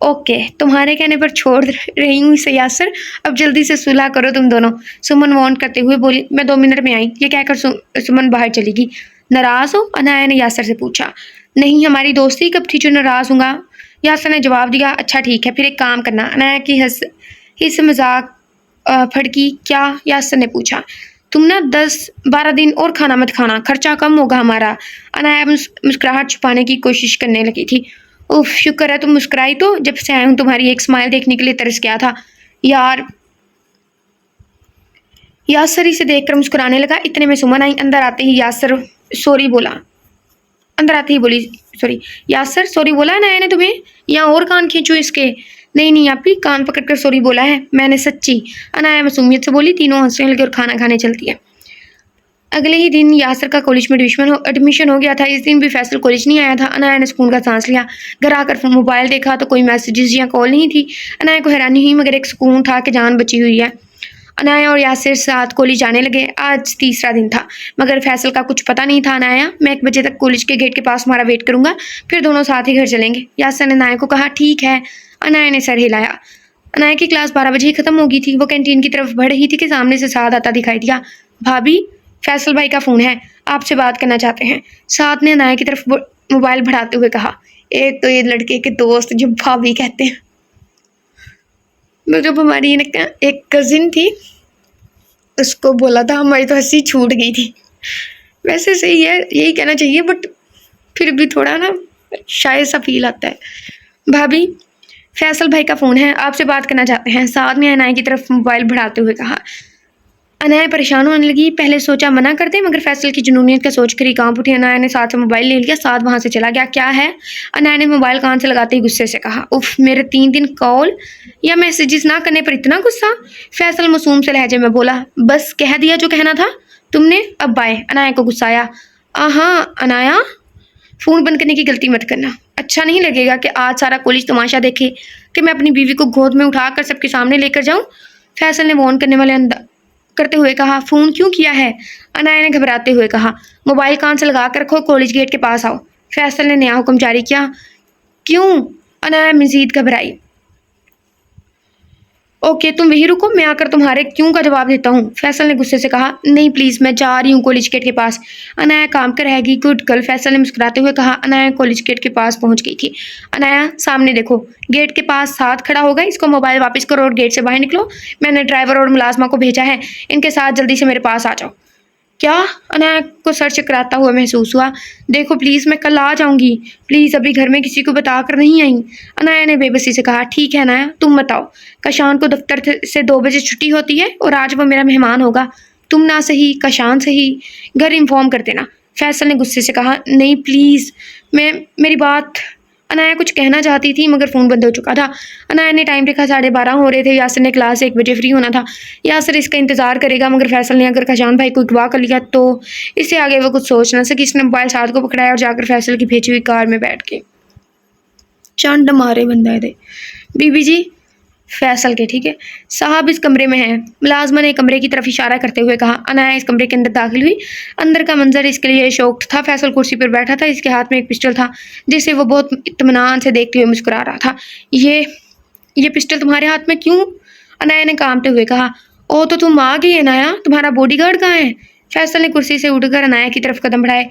ओके, तुम्हारे कहने पर छोड़ रही हूँ इसे यासर, अब जल्दी से सुलह करो तुम दोनों, सुमन वार्न करते हुए बोली। मैं 2 मिनट में आई, ये कहकर सुमन बाहर चली गई। नाराज़ हो? अनाया ने यासर से पूछा। नहीं, हमारी दोस्ती कब थी जो नाराज़ हूँगा, यासर ने जवाब दिया। अच्छा ठीक है, फिर एक काम करना। अनाया की हिस्स मजाक फड़की। क्या? यासर ने पूछा। तुम ना 10-12 दिन और खाना मत खाना, खर्चा कम होगा हमारा। अनाया मुस्कुराहट छुपाने की कोशिश करने लगी थी। उफ, शुक्र है तुम मुस्कुराई तो, जब से आया हूँ तुम्हारी एक स्माइल देखने के लिए तरस गया था यार। यासर इसे देखकर मुस्कुराने लगा। इतने में सुमन आई। अंदर आते ही यासर सॉरी बोला। अंदर आते ही बोली सॉरी। यासर सॉरी बोला अनाया ने तुम्हें, या और कान खींचो इसके? नहीं नहीं आपी, कान पकड़कर सॉरी बोला है मैंने, सच्ची, अनाया मासूमियत से बोली। तीनों हंसने लगे और खाना खाने चलती है। अगले ही दिन यासर का कॉलेज में एडमिशन हो गया था। इस दिन भी फैसल कॉलेज नहीं आया था। अनाया ने सुकून का सांस लिया। घर आकर मोबाइल देखा तो कोई मैसेजेस या कॉल नहीं थी। अनाया को हैरानी हुई, मगर एक सुकून था कि जान बची हुई है। अनाया और यासिर साथ कॉलेज जाने लगे। आज तीसरा दिन था, मगर फैसल का कुछ पता नहीं था। अनाया, मैं 1 बजे तक कॉलेज के गेट के पास तुम्हारा वेट करूंगा, फिर दोनों साथ ही घर चलेंगे। यासिर ने अनाया को कहा। ठीक है। अनाया ने सर हिलाया। अनाया की क्लास 12 बजे ही खत्म हो गई थी। वो कैंटीन की तरफ बढ़ रही थी कि सामने से साद आता दिखाई दिया। भाभी, फैसल भाई का फ़ोन है, आपसे बात करना चाहते हैं। साद ने अनाया की तरफ मोबाइल बढ़ाते हुए कहा। एक तो ये लड़के के दोस्त जो भाभी कहते हैं, जब हमारी एक कज़िन थी उसको बोला था, हमारी तो हंसी छूट गई थी। वैसे सही है, यही कहना चाहिए, बट फिर भी थोड़ा ना शायद सा फील आता है। भाभी, फैसल भाई का फ़ोन है, आपसे बात करना चाहते हैं। साद ने अनाया की तरफ मोबाइल बढ़ाते हुए कहा। अनाया परेशान होने लगी। पहले सोचा मना कर दे, मगर फैसल की जुनूनियत का सोच कर ही कांप उठी। अनाया ने साथ से मोबाइल ले लिया। साथ वहाँ से चला गया। क्या है? अनाया ने मोबाइल कान से लगाते ही गुस्से से कहा। उफ, मेरे 3 दिन कॉल या मैसेजेस ना करने पर इतना गुस्सा? फैसल मासूम से लहजे में बोला। बस कह दिया जो कहना था तुमने, अब बाय। अनाया को गुस्सा आया। हाँ अनाया, फ़ोन बंद करने की गलती मत करना। अच्छा नहीं लगेगा कि आज सारा कॉलेज तमाशा देखे कि मैं अपनी बीवी को गोद में उठाकर सबके सामने लेकर जाऊँ, फैसल ने वॉर्न करने वाले करते हुए कहा। फ़ोन क्यों किया है? अनाया ने घबराते हुए कहा। मोबाइल कान से लगा कर रखो, कॉलेज गेट के पास आओ, फैसल ने नया हुक्म जारी किया। क्यों? अनाया मज़ीद घबराई। ओके, तुम वहीं रुको, मैं आकर तुम्हारे क्यों का जवाब देता हूँ, फैसल ने गुस्से से कहा। नहीं प्लीज़, मैं जा रही हूँ कॉलेज गेट के पास। अनाया काम कर रहेगी। गुड गर्ल, फैसल ने मुस्कुराते हुए कहा। अनाया कॉलेज गेट के पास पहुँच गई थी। अनाया, सामने देखो, गेट के पास साथ खड़ा होगा, इसको मोबाइल वापस करो और गेट से बाहर निकलो। मैंने ड्राइवर और मुलाजमा को भेजा है, इनके साथ जल्दी से मेरे पास आ जाओ। क्या? अनाया को सर चकराता हुआ महसूस हुआ। देखो प्लीज़, मैं कल आ जाऊंगी, प्लीज़ अभी घर में किसी को बता कर नहीं आई। अनाया ने बेबसी से कहा, ठीक है अनाया, तुम बताओ। कशान को दफ्तर से 2 बजे छुट्टी होती है और आज वो मेरा मेहमान होगा। तुम ना सही, कशान सही, घर इन्फॉर्म कर देना। फैसल ने गुस्से से कहा, नहीं प्लीज़, मेरी बात। अनाया कुछ कहना चाहती थी मगर फ़ोन बंद हो चुका था। अनाया ने टाइम देखा, 12:30 हो रहे थे। यासर ने क्लास से 1 बजे फ्री होना था। यासर इसका इंतज़ार करेगा, मगर फैसल ने अगर कशान भाई को अगवा कर लिया तो इससे आगे वो कुछ सोच ना सकी। इसने मोबाइल साथ को पकड़ाया और जाकर फैसल की भेजी हुई कार में बैठ के चंड मारे बंदा दे। बीबी जी, फैसल के, ठीक है साहब, इस कमरे में है। मुलाजमा ने कमरे की तरफ इशारा करते हुए कहा। अनाया इस कमरे के अंदर दाखिल हुई। अंदर का मंजर इसके लिए शौक था। फैसल कुर्सी पर बैठा था, इसके हाथ में एक पिस्टल था जिसे वो बहुत इत्मीनान से देखते हुए मुस्कुरा रहा था। ये पिस्टल तुम्हारे हाथ में क्यों? अनाया ने कांपते हुए कहा। ओ तो तुम आ गई अनाया, तुम्हारा बॉडीगार्ड कहाँ है? फैसल ने कुर्सी से उठकर अनाया की तरफ कदम बढ़ाए।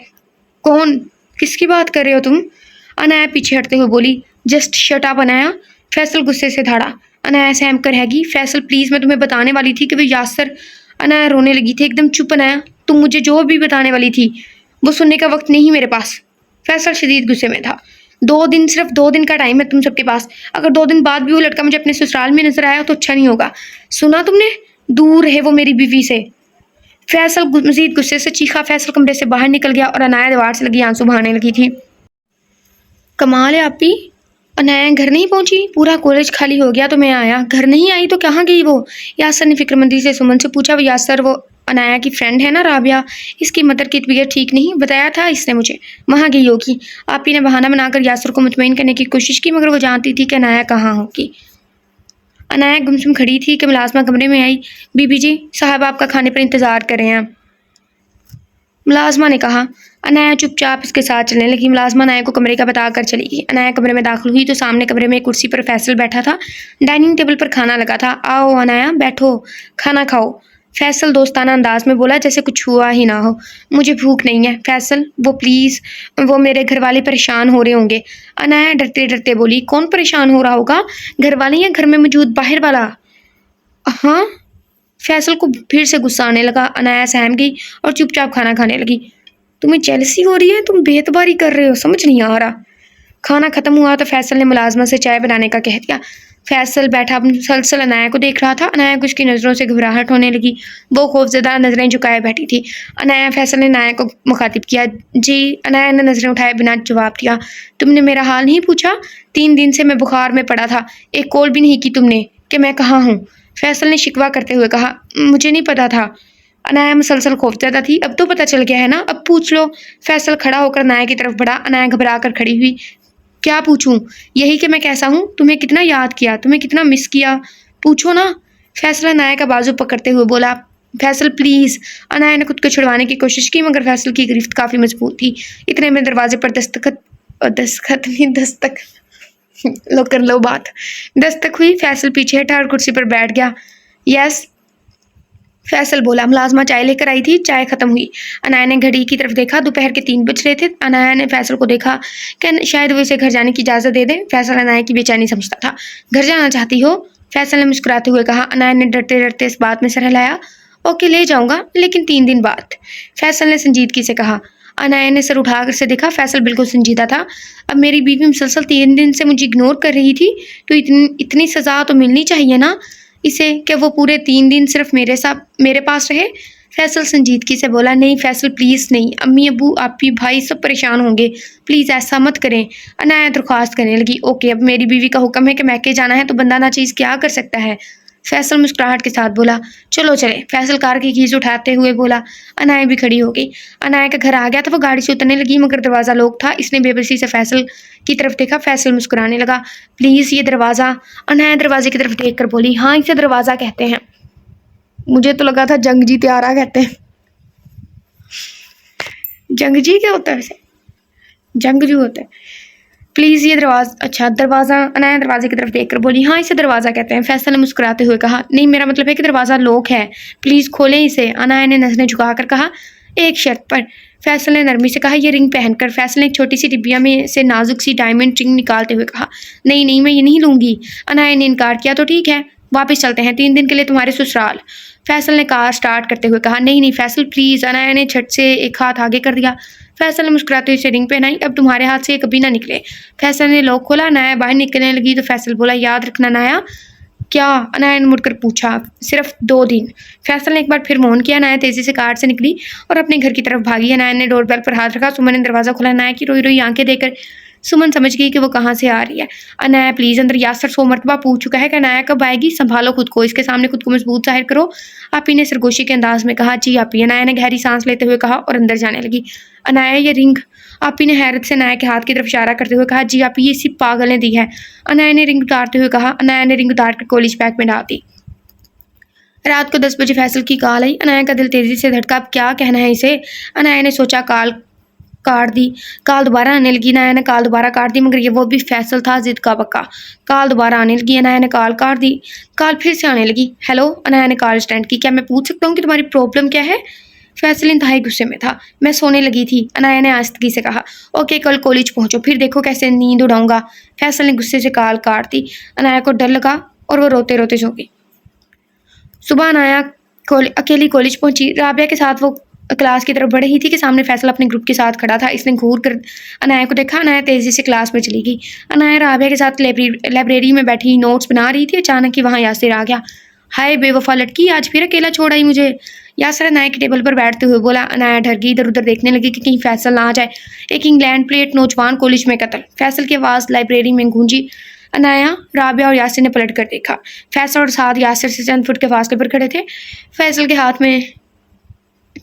कौन? किसकी बात कर रहे हो तुम? अनाया पीछे हटते हुए बोली। Just shut up Anaya. Faisal गुस्से से धाड़ा। अनाया सहम कर हैगी। फैसल प्लीज़, मैं तुम्हें बताने वाली थी कि वो यासर। अनाया रोने लगी थी। एकदम चुप अनाया, तुम मुझे जो भी बताने वाली थी वो सुनने का वक्त नहीं मेरे पास। फैसल शदीद गुस्से में था। 2 दिन, सिर्फ 2 दिन का टाइम है तुम सबके पास। अगर 2 दिन बाद भी वो लड़का मुझे अपने ससुराल में नजर आया तो अच्छा नहीं होगा। सुना तुमने? दूर है वो मेरी बीवी से। फैसल मजीद गुस्से से चीखा। फैसल कमरे से बाहर निकल गया और अनाया दीवार से लगी आंसू बहाने लगी थी। कमाल है आपी, अनाया घर नहीं पहुंची, पूरा कॉलेज खाली हो गया तो मैं आया, घर नहीं आई तो कहाँ गई वो? यासर ने फिक्रमंदी से सुमन से पूछा। वो यासर वो अनाया की फ्रेंड है ना राबिया, इसकी मदर की तबीयत ठीक नहीं, बताया था इसने मुझे, वहाँ गई होगी। आपी ने बहाना बनाकर यासर को मुतमईन करने की कोशिश की मगर वो जानती थी कि अनाया कहाँ होगी। अनाया गुमसुम खड़ी थी कि मुलाजमा कमरे में आई। बीबी जी, साहब आपका खाने पर इंतज़ार कर रहे हैं। मुलाजमा ने कहा। अनाया चुपचाप इसके साथ चलने लगी। मुलाजमा अनाया को कमरे का बताकर चली गई। अनाया कमरे में दाखिल हुई तो सामने कमरे में एक कुर्सी पर फैसल बैठा था। डाइनिंग टेबल पर खाना लगा था। आओ अनाया, बैठो, खाना खाओ। फैसल दोस्ताना अंदाज में बोला जैसे कुछ हुआ ही ना हो। मुझे भूख नहीं है फैसल, वो प्लीज़, वो मेरे घर वाले परेशान हो रहे होंगे। अनाया डरते डरते बोली। कौन परेशान हो रहा होगा, घर वाले या घर में मौजूद बाहर वाला? हाँ। फैसल को फिर से गुस्सा आने लगा। अनाया सहम गई और चुपचाप खाना खाने लगी। तुम्हें जेलसी हो रही है, तुम बेतबारी कर रहे हो, समझ नहीं आ रहा। खाना खत्म हुआ तो फैसल ने मुलाजमा से चाय बनाने का कह दिया। फैसल बैठा मुसलसल अनाया को देख रहा था। अनाया को उसकी नज़रों से घबराहट होने लगी। वो खौफजदा नज़रें झुकाए बैठी थी। फैसल ने अनाया को मुखातिब किया। जी। अनाया ने नज़रें उठाए बिना जवाब दिया। तुमने मेरा हाल नहीं पूछा? 3 दिन से मैं बुखार में पड़ा था, एक कॉल भी नहीं की तुमने कि मैं कहाँ हूँ। फैसल ने शिकवा करते हुए कहा। मुझे नहीं पता था। अनाया मुसलसल खौफजदा थी। अब तो पता चल गया है ना, अब पूछ लो। फैसल खड़ा होकर अनाया की तरफ बढ़ा। अनाया घबरा कर खड़ी हुई। क्या पूछूं? यही कि मैं कैसा हूँ, तुम्हें कितना याद किया, तुम्हें कितना मिस किया, पूछो ना। फैसल अनाया का बाजू पकड़ते हुए बोला। फैसल प्लीज़। अनाया ने खुद को छुड़वाने की कोशिश की मगर फैसल की गिरफ्त काफ़ी मजबूत थी। इतने में दरवाजे पर दस्तक लो कर लो बात। दस्तक हुई। फैसल पीछे हटा और कुर्सी पर बैठ गया। यस, फैसल बोला। मुलाजमा चाय लेकर आई थी, चाय खत्म हुई। अनाया ने घड़ी की तरफ देखा, दोपहर के 3 बज रहे थे। अनाया ने फैसल को देखा कि शायद वो इसे घर जाने की इजाज़त दे दे। फैसल अनाया की बेचैनी समझता था। घर जाना चाहती हो? फैसल ने मुस्कुराते हुए कहा। अनाया ने डरते डरते इस बात में सर हिलाया। ओके, ले जाऊंगा, लेकिन 3 दिन बाद, फैसल ने संजीदगी से कहा। अनाया ने सर उठाकर से देखा। फैसल बिल्कुल संजीदा था। अब मेरी बीवी मुसलसल 3 दिन से मुझे इग्नोर कर रही थी तो इतनी सज़ा तो मिलनी चाहिए ना इसे कि वो पूरे 3 दिन सिर्फ मेरे पास रहे। फैसल संजीदगी से बोला। नहीं फैसल प्लीज़ नहीं, अम्मी अबू आपी भाई सब परेशान होंगे, प्लीज़ ऐसा मत करें। अनाया दरख्वास्त करने लगी। ओके, अब मेरी बीवी का हुक्म है कि मैके जाना है तो बंदा ना चीज़ क्या कर सकता है। फैसल मुस्कुराहट के साथ बोला। चलो चले। फैसल कार की कीज उठाते हुए बोला। अनाया भी खड़ी हो गई। अनाया का घर आ गया था। वो गाड़ी से उतरने लगी मगर दरवाज़ा लॉक था। इसने बेबसी से फैसल की तरफ देखा। फैसल मुस्कुराने लगा। प्लीज़ ये दरवाज़ा। अनाया दरवाजे की तरफ देख कर बोली। हाँ, इसे दरवाज़ा कहते हैं। मुझे तो लगा था जंगजी त्यारा कहते हैं। जंगजी क्या होता है वैसे? जंगजू होता है। प्लीज़ ये दरवाज़ा। अच्छा, दरवाज़ा। अनाया दरवाजे की तरफ देखकर बोली। हाँ, इसे दरवाज़ा कहते हैं। फैसल ने मुस्कुराते हुए कहा। नहीं, मेरा मतलब है कि दरवाज़ा लॉक है, प्लीज़ खोलें इसे। अनाया ने नज़रें झुकाकर कहा। एक शर्त पर। फैसल ने नरमी से कहा। ये रिंग पहनकर। फैसल ने एक छोटी सी डिब्बिया में से नाजुक सी डायमंड रिंग निकालते हुए कहा। नहीं नहीं, मैं ये नहीं लूँगी। अनाया ने इनकार किया। तो ठीक है, वापस चलते हैं 3 दिन के लिए तुम्हारे ससुराल। फैसल ने कार स्टार्ट करते हुए कहा। नहीं नहीं फैसल प्लीज़। अनाया ने झट से एक हाथ आगे कर दिया। फैसल ने मुस्कुराते हुए उसे रिंग पहनाई। अब तुम्हारे हाथ से ये कभी ना निकले। फैसल ने लॉक खोला। अनाया बाहर निकलने लगी तो फैसल बोला, याद रखना अनाया। क्या? अनाया ने मुड़कर पूछा। सिर्फ 2 दिन। फैसल ने एक बार फिर मौन किया। अनाया तेजी से कार से निकली और अपने घर की तरफ भागी। अनाया ने डोरबेल पर हाथ रखा। सुमन ने दरवाज़ा खोला। अनाया की रोई रोई आंखें देखकर सुमन समझ गई कि वो कहाँ से आ रही है। अनाया प्लीज़ अंदर। यासर 100 मरतबा पूछ चुका है कि अनाया कब आएगी। संभालो खुद को, इसके सामने खुद को मजबूत जाहिर करो। आपी ने सरगोशी के अंदाज में कहा। जी आपी। अनाया ने गहरी सांस लेते हुए कहा और अंदर जाने लगी। अनाया ये रिंग। आपी ने हैरत से अनाया के हाथ की तरफ इशारा करते हुए कहा। जी आपी, ये इसी पागल ने दी है। अनाया ने रिंग उतारते हुए कहा। अनाया ने रिंग उतार कर कॉलेज बैग में डाल दी। रात को 10 बजे फैसल की कॉल आई। अनाया का दिल तेजी से धड़का। अब क्या कहना है इसे। अनाया ने सोचा कॉल काट दी। कॉल दोबारा आने लगी। अनाया ने कॉल दोबारा काट दी मगर ये वो भी फैसल था जिद का पक्का। कॉल दोबारा आने लगी। अनाया ने कॉल काट दी। कॉल फिर से आने लगी। हेलो। अनाया ने कॉल स्टैंड की। क्या मैं पूछ सकता हूँ कि तुम्हारी प्रॉब्लम क्या है। फैसल इंतहाई गुस्से में था। मैं सोने लगी थी। अनाया ने आस्तगी से कहा। ओके कल कॉलेज पहुंचो, फिर देखो कैसे नींद उड़ाऊंगा। फैसल ने गुस्से से कॉल काट दी। अनाया को डर लगा और वो रोते रोते सो गई। सुबह अनाया अकेली कॉलेज पहुंची। राबिया के साथ वो क्लास की तरफ बढ़ रही थी कि सामने फैसल अपने ग्रुप के साथ खड़ा था। इसने घूर कर अनाया को देखा। अनाया तेजी से क्लास में चली गई। अनाया राबिया के साथ लाइब्रेरी में बैठी नोट्स बना रही थी। अचानक ही वहाँ यासिर आ गया। हाय बेवफा लड़की, आज फिर अकेला छोड़ आई मुझे। यासिर अनाया के टेबल पर बैठते हुए बोला। अनाया डर गई, इधर उधर देखने लगी कि कहीं फैसल ना आ जाए। एक इंग्लैंड प्लेट नौजवान कॉलेज में कत्ल। फैसल की आवाज़ लाइब्रेरी में गूंजी। अनाया, राबिया और यासिर ने पलट कर देखा। फैसल और साद यासिर से चंद फुट के फासले पर खड़े थे। फैसल के हाथ में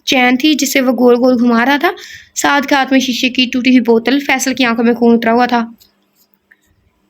चैन थी जिसे वो गोल गोल घुमा रहा था। साद के हाथ में शीशे की टूटी हुई बोतल। फैसल की आंखों में खून उतरा हुआ था।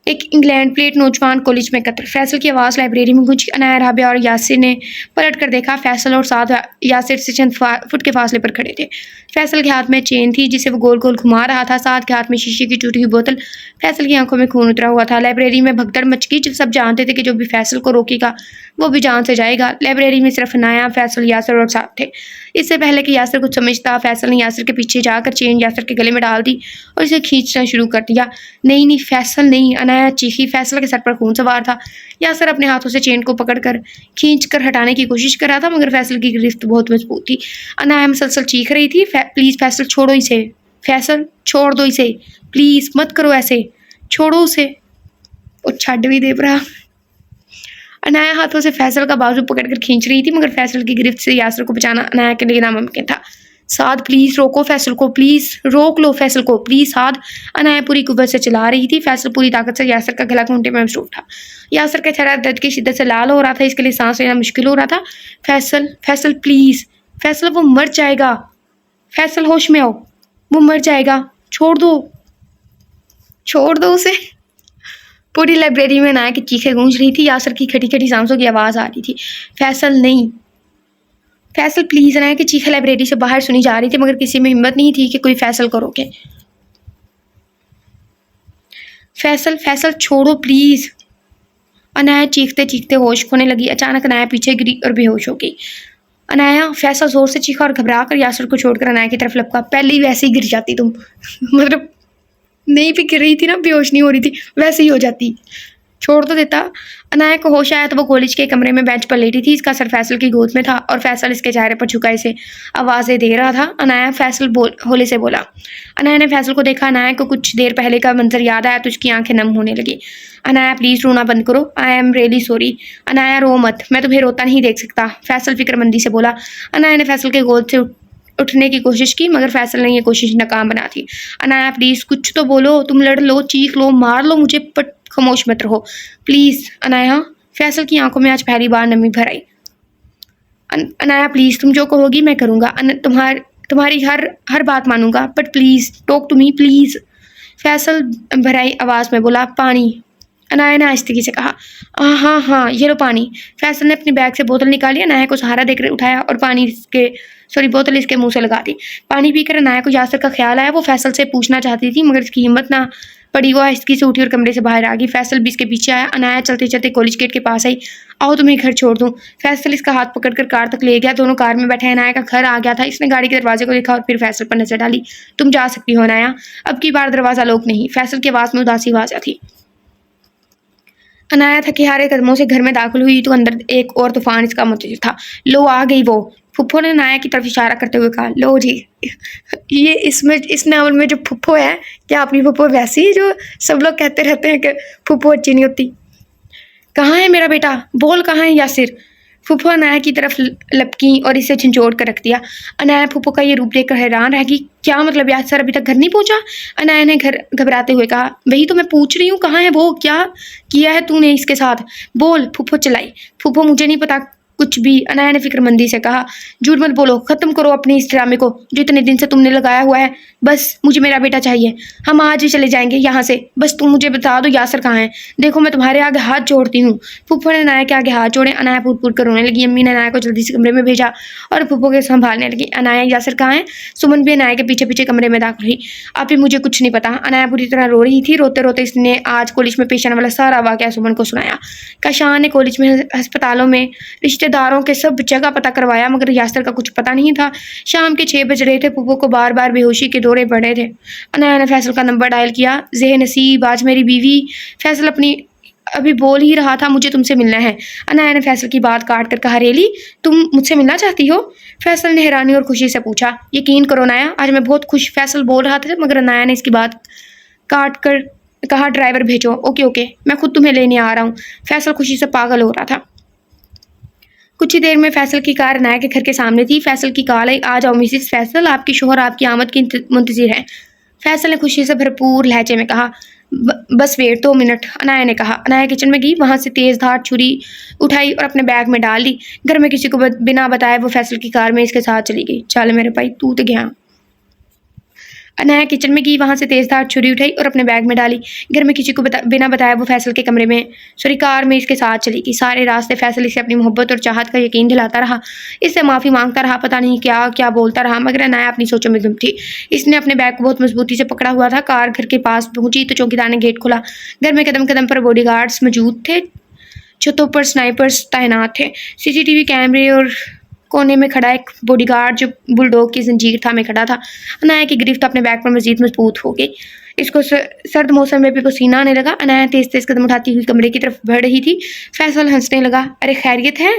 एक इंग्लैंड प्लेट नौजवान कॉलेज में कत्ल। फैसल की आवाज़ लाइब्रेरी में गूंजी। अनाया, राबिया और यासिर ने पलट कर देखा। फैसल और साद यासिर से चंद फुट के फासले पर खड़े थे। फैसल के हाथ में चेन थी जिसे वो गोल गोल घुमा रहा था। साद के हाथ में शीशे की टूटी हुई बोतल। फैसल की आंखों में खून उतरा हुआ था। लाइब्रेरी में भगदड़ मच गई। जब सब जानते थे कि जो भी फैसल को रोकेगा वो भी जान से जाएगा। लाइब्रेरी में सिर्फ अनाया, फैसल, यासिर और साद थे। इससे पहले कि यासिर कुछ समझता, फैसल ने यासिर के पीछे जाकर चेन यासिर के गले में डाल दी और इसे खींचना शुरू कर दिया। नहीं नहीं फैसल नहीं। अनाया चीखी। फैसल के सर पर खून सवार था। यासिर अपने हाथों से चेन को पकड़कर खींचकर हटाने की कोशिश कर रहा था मगर फैसल की गिरफ्त बहुत मजबूत थी। अनाया मुसलसल चीख रही थी। प्लीज़ फैसल छोड़ो इसे। फैसल छोड़ दो इसे, प्लीज़ मत करो ऐसे, छोड़ो उसे। वो छड़ भी दे रहा। अनाया हाथों से फैसल का बाजू पकड़कर खींच रही थी मगर फैसल की गिरफ्त से यासिर को बचाना अनाया के लिए नामुमकिन था। साद प्लीज़ रोको फैसल को, प्लीज़ रोक लो फैसल को, प्लीज़ साद। अनाया पूरी कुव्वत से चला रही थी। फैसल पूरी ताकत से यासिर का गला घूंटे में मसरूफ था। यासिर का चेहरा दर्द की शिद्दत से लाल हो रहा था। इसके लिए सांस लेना मुश्किल हो रहा था। फैसल, फैसल प्लीज़। फैसल वो मर जाएगा। फैसल होश में आओ, वो मर जाएगा, छोड़ दो, छोड़ दो उसे। पूरी लाइब्रेरी में अनाया की चीखें गूंज रही थी। यासिर की खटी खटी सांसों की आवाज़ आ रही थी। फैसल नहीं, फैसल प्लीज़। अनाया की चीखें लाइब्रेरी से बाहर सुनी जा रही थी मगर किसी में हिम्मत नहीं थी कि कोई फैसल को रोके। फैसल, फैसल छोड़ो प्लीज़। अनाया चीखते चीखते होश खोने लगी। अचानक अनाया पीछे गिरी और बेहोश हो गई। अनाया, फैसल जोर से चीखा और घबरा कर यासिर को छोड़कर अनाया की तरफ लपका। पहले ही वैसे ही गिर जाती तुम। मतलब नहीं भी गिर रही थी ना, बेहोश नहीं हो रही थी, वैसे ही हो जाती। छोड़ तो देता। अनाया को होश आया तो वो कॉलेज के कमरे में बेंच पर लेटी थी। इसका सर फैसल की गोद में था और फैसल इसके चेहरे पर झुका इसे आवाज़ें दे रहा था। अनाया, फैसल होले से बोला। अनाया ने फैसल को देखा। अनाया को कुछ देर पहले का मंजर याद आया तो उसकी आंखें नम होने लगी। अनाया प्लीज़ रोना बंद करो। I am really sorry. Anaya रो मत, मैं तुम्हें रोता नहीं देख सकता। फैसल फिक्रमंदी से बोला। अनाया ने फैसल के गोद से उठने की कोशिश की मगर फैसल ने ये कोशिश नाकाम बना दी। अनाया प्लीज़ कुछ तो बोलो, तुम लड़ लो, चीख लो, मार लो मुझे, बट खामोश मत रहो प्लीज़। अनाया, फैसल की आंखों में आज पहली बार नमी भर आई। अनाया प्लीज़, तुम जो कहोगी मैं करूँगा। तुम्हारी हर बात मानूंगा, but please talk to me please. Faisal भराई आवाज़ में बोला। पानी। अनाया ने आहिस्ते से कहा। हाँ हाँ ये लो पानी। फैसल ने अपनी बैग से बोतल निकाली। अनाया को सहारा देकर उठाया और बोतल इसके मुंह से लगा दी। पानी पीकर अनाया को यासिर का ख्याल आया। वो फैसल से पूछना चाहती थी मगर इसकी हिम्मत ना पड़ी। वो आहिस्ती से उठी और कमरे से बाहर आ गई। फैसल भी इसके पीछे आया। अनाया चलते चलते कॉलेज गेट के पास आई। आओ तुम्हें घर छोड़ दूँ। फैसल इसका हाथ पकड़कर कार तक ले गया। दोनों कार में बैठे। अनाया का घर आ गया था। इसने गाड़ी के दरवाजे को देखा और फिर फैसल पर नजर डाली। तुम जा सकती हो अनाया, अब की बार दरवाज़ा लॉक नहीं। फैसल की आवाज़ में उदासी आवाज़ थी। अनाया थके-हारे कदमों से घर में दाखिल हुई तो अंदर एक और तूफान इसका मुंतज़िर था। लो आ गई वो। फूफो ने अनाया की तरफ इशारा करते हुए कहा, लो जी। ये इसमें इस नावल में जो फूफो है, क्या अपनी फूफो वैसी है जो सब लोग कहते रहते हैं कि फूफो अच्छी नहीं होती? कहाँ है मेरा बेटा? बोल कहाँ है यासिर? फूफो अनाया की तरफ लपकी और इसे झंझोड़ कर रख दिया। अनाया फूफो का ये रूप देखकर हैरान रह गई। क्या मतलब यासिर अभी तक घर नहीं पहुंचा? अनाया ने घर घबराते हुए कहा, वही तो मैं पूछ रही हूँ, कहाँ है वो? क्या किया है तूने इसके साथ? बोल। फूफो चिल्लाई। फूफो मुझे नहीं पता कुछ भी, अनाया ने फिक्रमंदी से कहा। झूठ मत बोलो, खत्म करो अपनी इस ड्रामे को जो इतने दिन से तुमने लगाया हुआ है। बस मुझे मेरा बेटा चाहिए। हम आज ही चले जाएंगे यहाँ से। बस तुम मुझे बता दो यासिर कहाँ है। देखो मैं तुम्हारे आगे हाथ जोड़ती हूँ। फूफो ने अनाया के आगे हाथ जोड़े। अनाया फूट फूट कर रोने लगी। अम्मी ने अनाया को जल्दी से कमरे में भेजा और फूफो के संभालने लगी। अनाया यासिर कहाँ है? सुमन भी अनाया के पीछे पीछे कमरे में दाखिल हुई। अभी मुझे कुछ नहीं पता। अनाया पूरी तरह रो रही थी। रोते रोते इसने आज कॉलेज में पेश आने वाला सारा वाकया सुमन को सुनाया। काशान ने कॉलेज में, अस्पतालों में, रिश्तेदारों के सब जगह पता करवाया मगर यासिर का कुछ पता नहीं था। शाम के 6 बज रहे थे। फूफो को बार बार बेहोशी के दौरे बढ़ रहे थे। अनाया ने फैसल का नंबर डायल किया। ज़े नसीब, आज मेरी बीवी। फैसल अपनी अभी बोल ही रहा था मुझे तुमसे मिलना है। अनाया ने फैसल की बात काट कर कहा, रेली तुम मुझसे मिलना चाहती हो? फैसल ने हैरानी और खुशी से पूछा। यकीन करो अनाया, आज मैं बहुत खुश। फैसल बोल रहा था मगर अनाया ने इसकी बात काट कर कहा, ड्राइवर भेजो। ओके ओके, मैं खुद तुम्हें लेने आ रहा हूँ। फैसल खुशी से पागल हो रहा था। कुछ ही देर में फैसल की कार अनाया के घर के सामने थी। फैसल की कार आई। आ जाओ मिसिस फैसल, आपकी शोहर आपकी आमद की मुंतजिर है। फैसल ने खुशी से भरपूर लहजे में कहा। बस वेट 2 मिनट, अनाया ने कहा। अनाया किचन में गई, वहां से तेज धार छुरी उठाई और अपने बैग में डाल दी। घर में किसी को बिना बताए वो फैसल की कार में इसके साथ चली गई। चल मेरे भाई, तू तो गया। अनाया किचन में गई, वहां से तेजधार छुरी उठाई और अपने बैग में डाली। घर में किसी को बिना बताया वो फैसल के कमरे में कार में इसके साथ चली गई। सारे रास्ते फैसल इसे अपनी मोहब्बत और चाहत का यकीन दिलाता रहा। इससे माफ़ी मांगता रहा, पता नहीं क्या क्या बोलता रहा मगर अनाया अपनी सोचों में गुम थी। इसने अपने बैग को बहुत मजबूती से पकड़ा हुआ था। कार घर के पास पहुंची तो चौकीदार ने गेट खोला। घर में कदम कदम पर बॉडीगार्ड्स मौजूद थे। छतों पर स्नाइपर्स तैनात थे। सीसीटीवी कैमरे और कोने में खड़ा एक बॉडीगार्ड जो बुलडॉग की जंजीर था में खड़ा था। अनाया की गिरफ्त अपने बैग पर मजीद मजबूत हो गई। इसको सर्द मौसम में भी पसीना आने लगा। अनाया तेज तेज कदम उठाती हुई कमरे की तरफ बढ़ रही थी। फैसल हंसने लगा। अरे खैरियत है?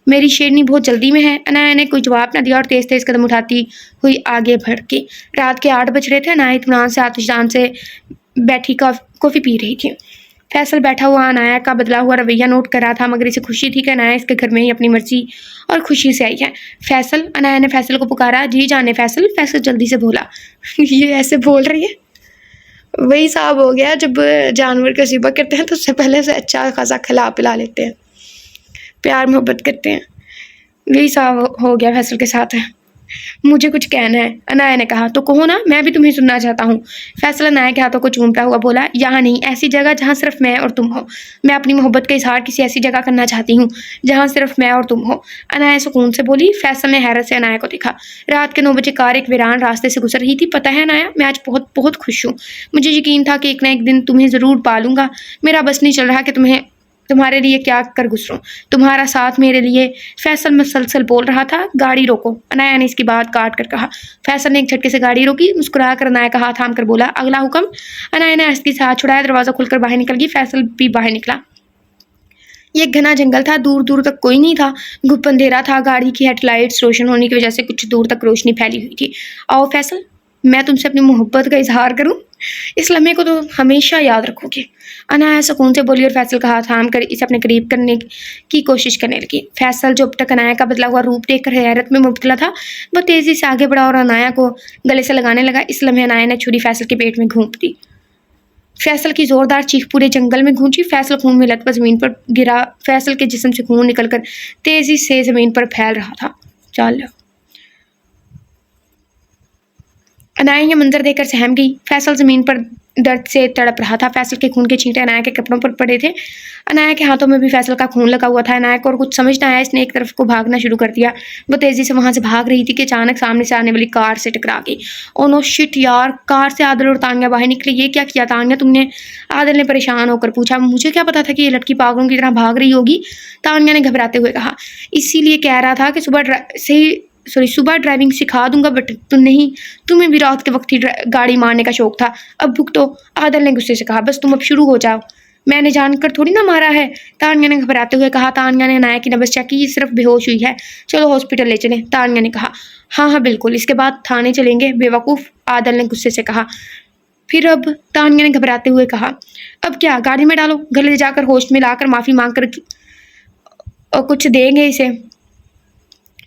मेरी शेरनी बहुत जल्दी में है। अनाया ने कोई जवाब न दिया और तेज तेज कदम उठाती हुई आगे बढ़ गई। रात के 8 बज रहे थे। अनाया इत्मीनान से आतिशदान से बैठी कॉफ़ी पी रही थी। फैसल बैठा हुआ अनाया का बदला हुआ रवैया नोट कर रहा था मगर इसे खुशी थी कि अनाया इसके घर में ही अपनी मर्जी और खुशी से आई है। फैसल, अनाया ने फैसल को पुकारा। जी जाने फैसल। फैसल जल्दी से बोला। ये ऐसे बोल रही है, वही साहब हो गया जब जानवर का ज़िबा करते हैं तो उससे पहले से अच्छा खासा खिला पिला लेते हैं, प्यार मोहब्बत करते हैं। यही साहब हो गया फैसल के साथ है। मुझे कुछ कहना है, अनाया ने कहा। तो कहो ना, मैं भी तुम्हें सुनना चाहता हूँ। फैसल अनाया के हाथों को चूमता हुआ बोला, यहाँ नहीं, ऐसी जगह जहाँ सिर्फ मैं और तुम हो। मैं अपनी मोहब्बत का इजहार किसी ऐसी जगह करना चाहती हूँ जहाँ सिर्फ मैं और तुम हो। अनाया सुकून से बोली। फैसल ने हैरत से अनाया को देखा। रात के 9 बजे कार एक वीरान रास्ते से गुजर रही थी। पता है अनाया, मैं आज बहुत बहुत खुश हूँ। मुझे यकीन था कि एक ना एक दिन तुम्हें ज़रूर पालूंगा। मेरा बस नहीं चल रहा कि तुम्हारे लिए क्या कर गुजरूं। तुम्हारा साथ मेरे लिए। फैसल मसलसल बोल रहा था। गाड़ी रोको, अनाया ने इसकी बात काट कर कहा। फैसल ने एक झटके से गाड़ी रोकी। मुस्कुरा कर अनाया का हाथ थाम कर बोला, अगला हुक्म। अनाया ने आहिस्ते से हाथ छुड़ाया। दरवाज़ा खुलकर बाहर निकल गई। फैसल भी बाहर निकला। ये एक घना जंगल था। दूर दूर तक कोई नहीं था। गुप्त अंधेरा था। गाड़ी की हेडलाइट्स रोशन होने की वजह से कुछ दूर तक रोशनी फैली हुई थी। आओ फैसल, मैं तुमसे अपनी मोहब्बत का इजहार करूं। इस लम्हे को तो हमेशा याद रखोगे। अनाया सुकून से बोली और फैसल का हाथ थाम कर इसे अपने करीब करने की कोशिश करने लगी। फैसल जो अब तक अनाया का बदला हुआ रूप देखकर हैरत में मुब्तला था, वह तेजी से आगे बढ़ा और अनाया को गले से लगाने लगा। इस लम्हे अनाया ने छुरी फैसल के पेट में घूंप दी। फैसल की जोरदार चीख पूरे जंगल में गूंजी। फैसल खून में लथपथ जमीन पर गिरा। फैसल के जिस्म से खून निकलकर तेजी से जमीन पर फैल रहा था। चल, अनाया ये मंजर देखकर सहम गई। फैसल ज़मीन पर दर्द से तड़प रहा था। फैसल के खून के छींटे अनाया के कपड़ों पर पड़े थे। अनाया के हाथों में भी फैसल का खून लगा हुआ था। अनाया को और कुछ समझ न आया। इसने एक तरफ को भागना शुरू कर दिया। वो तेज़ी से वहाँ से भाग रही थी कि अचानक सामने से आने वाली कार से टकरा गई। ओ नो शिट यार! कार से आदिल और तानिया बाहर निकली। ये क्या किया तानिया तुमने? आदिल ने परेशान होकर पूछा। मुझे क्या पता था कि ये लड़की पागलों की तरह भाग रही होगी, तानिया ने घबराते हुए कहा। इसीलिए कह रहा था कि सुबह ड्राइविंग सिखा दूंगा, बट तुम नहीं, तुम्हें भी रात के वक्त ही गाड़ी मारने का शौक था। अब भुगतो, आदिल ने गुस्से से कहा। बस तुम अब शुरू हो जाओ। मैंने जानकर थोड़ी ना मारा है, तानिया ने घबराते हुए कहा। तानिया ने अनाया की नब्ज चेक की, सिर्फ बेहोश हुई है, चलो हॉस्पिटल ले चलें। तानिया ने कहा, हाँ हाँ बिल्कुल, इसके बाद थाने चलेंगे बेवकूफ़, आदल ने गुस्से से कहा। फिर अब, तानिया ने घबराते हुए कहा, अब क्या, गाड़ी में डालो, घर ले जाकर होश में लाकर माफ़ी मांग कर कुछ देंगे, इसे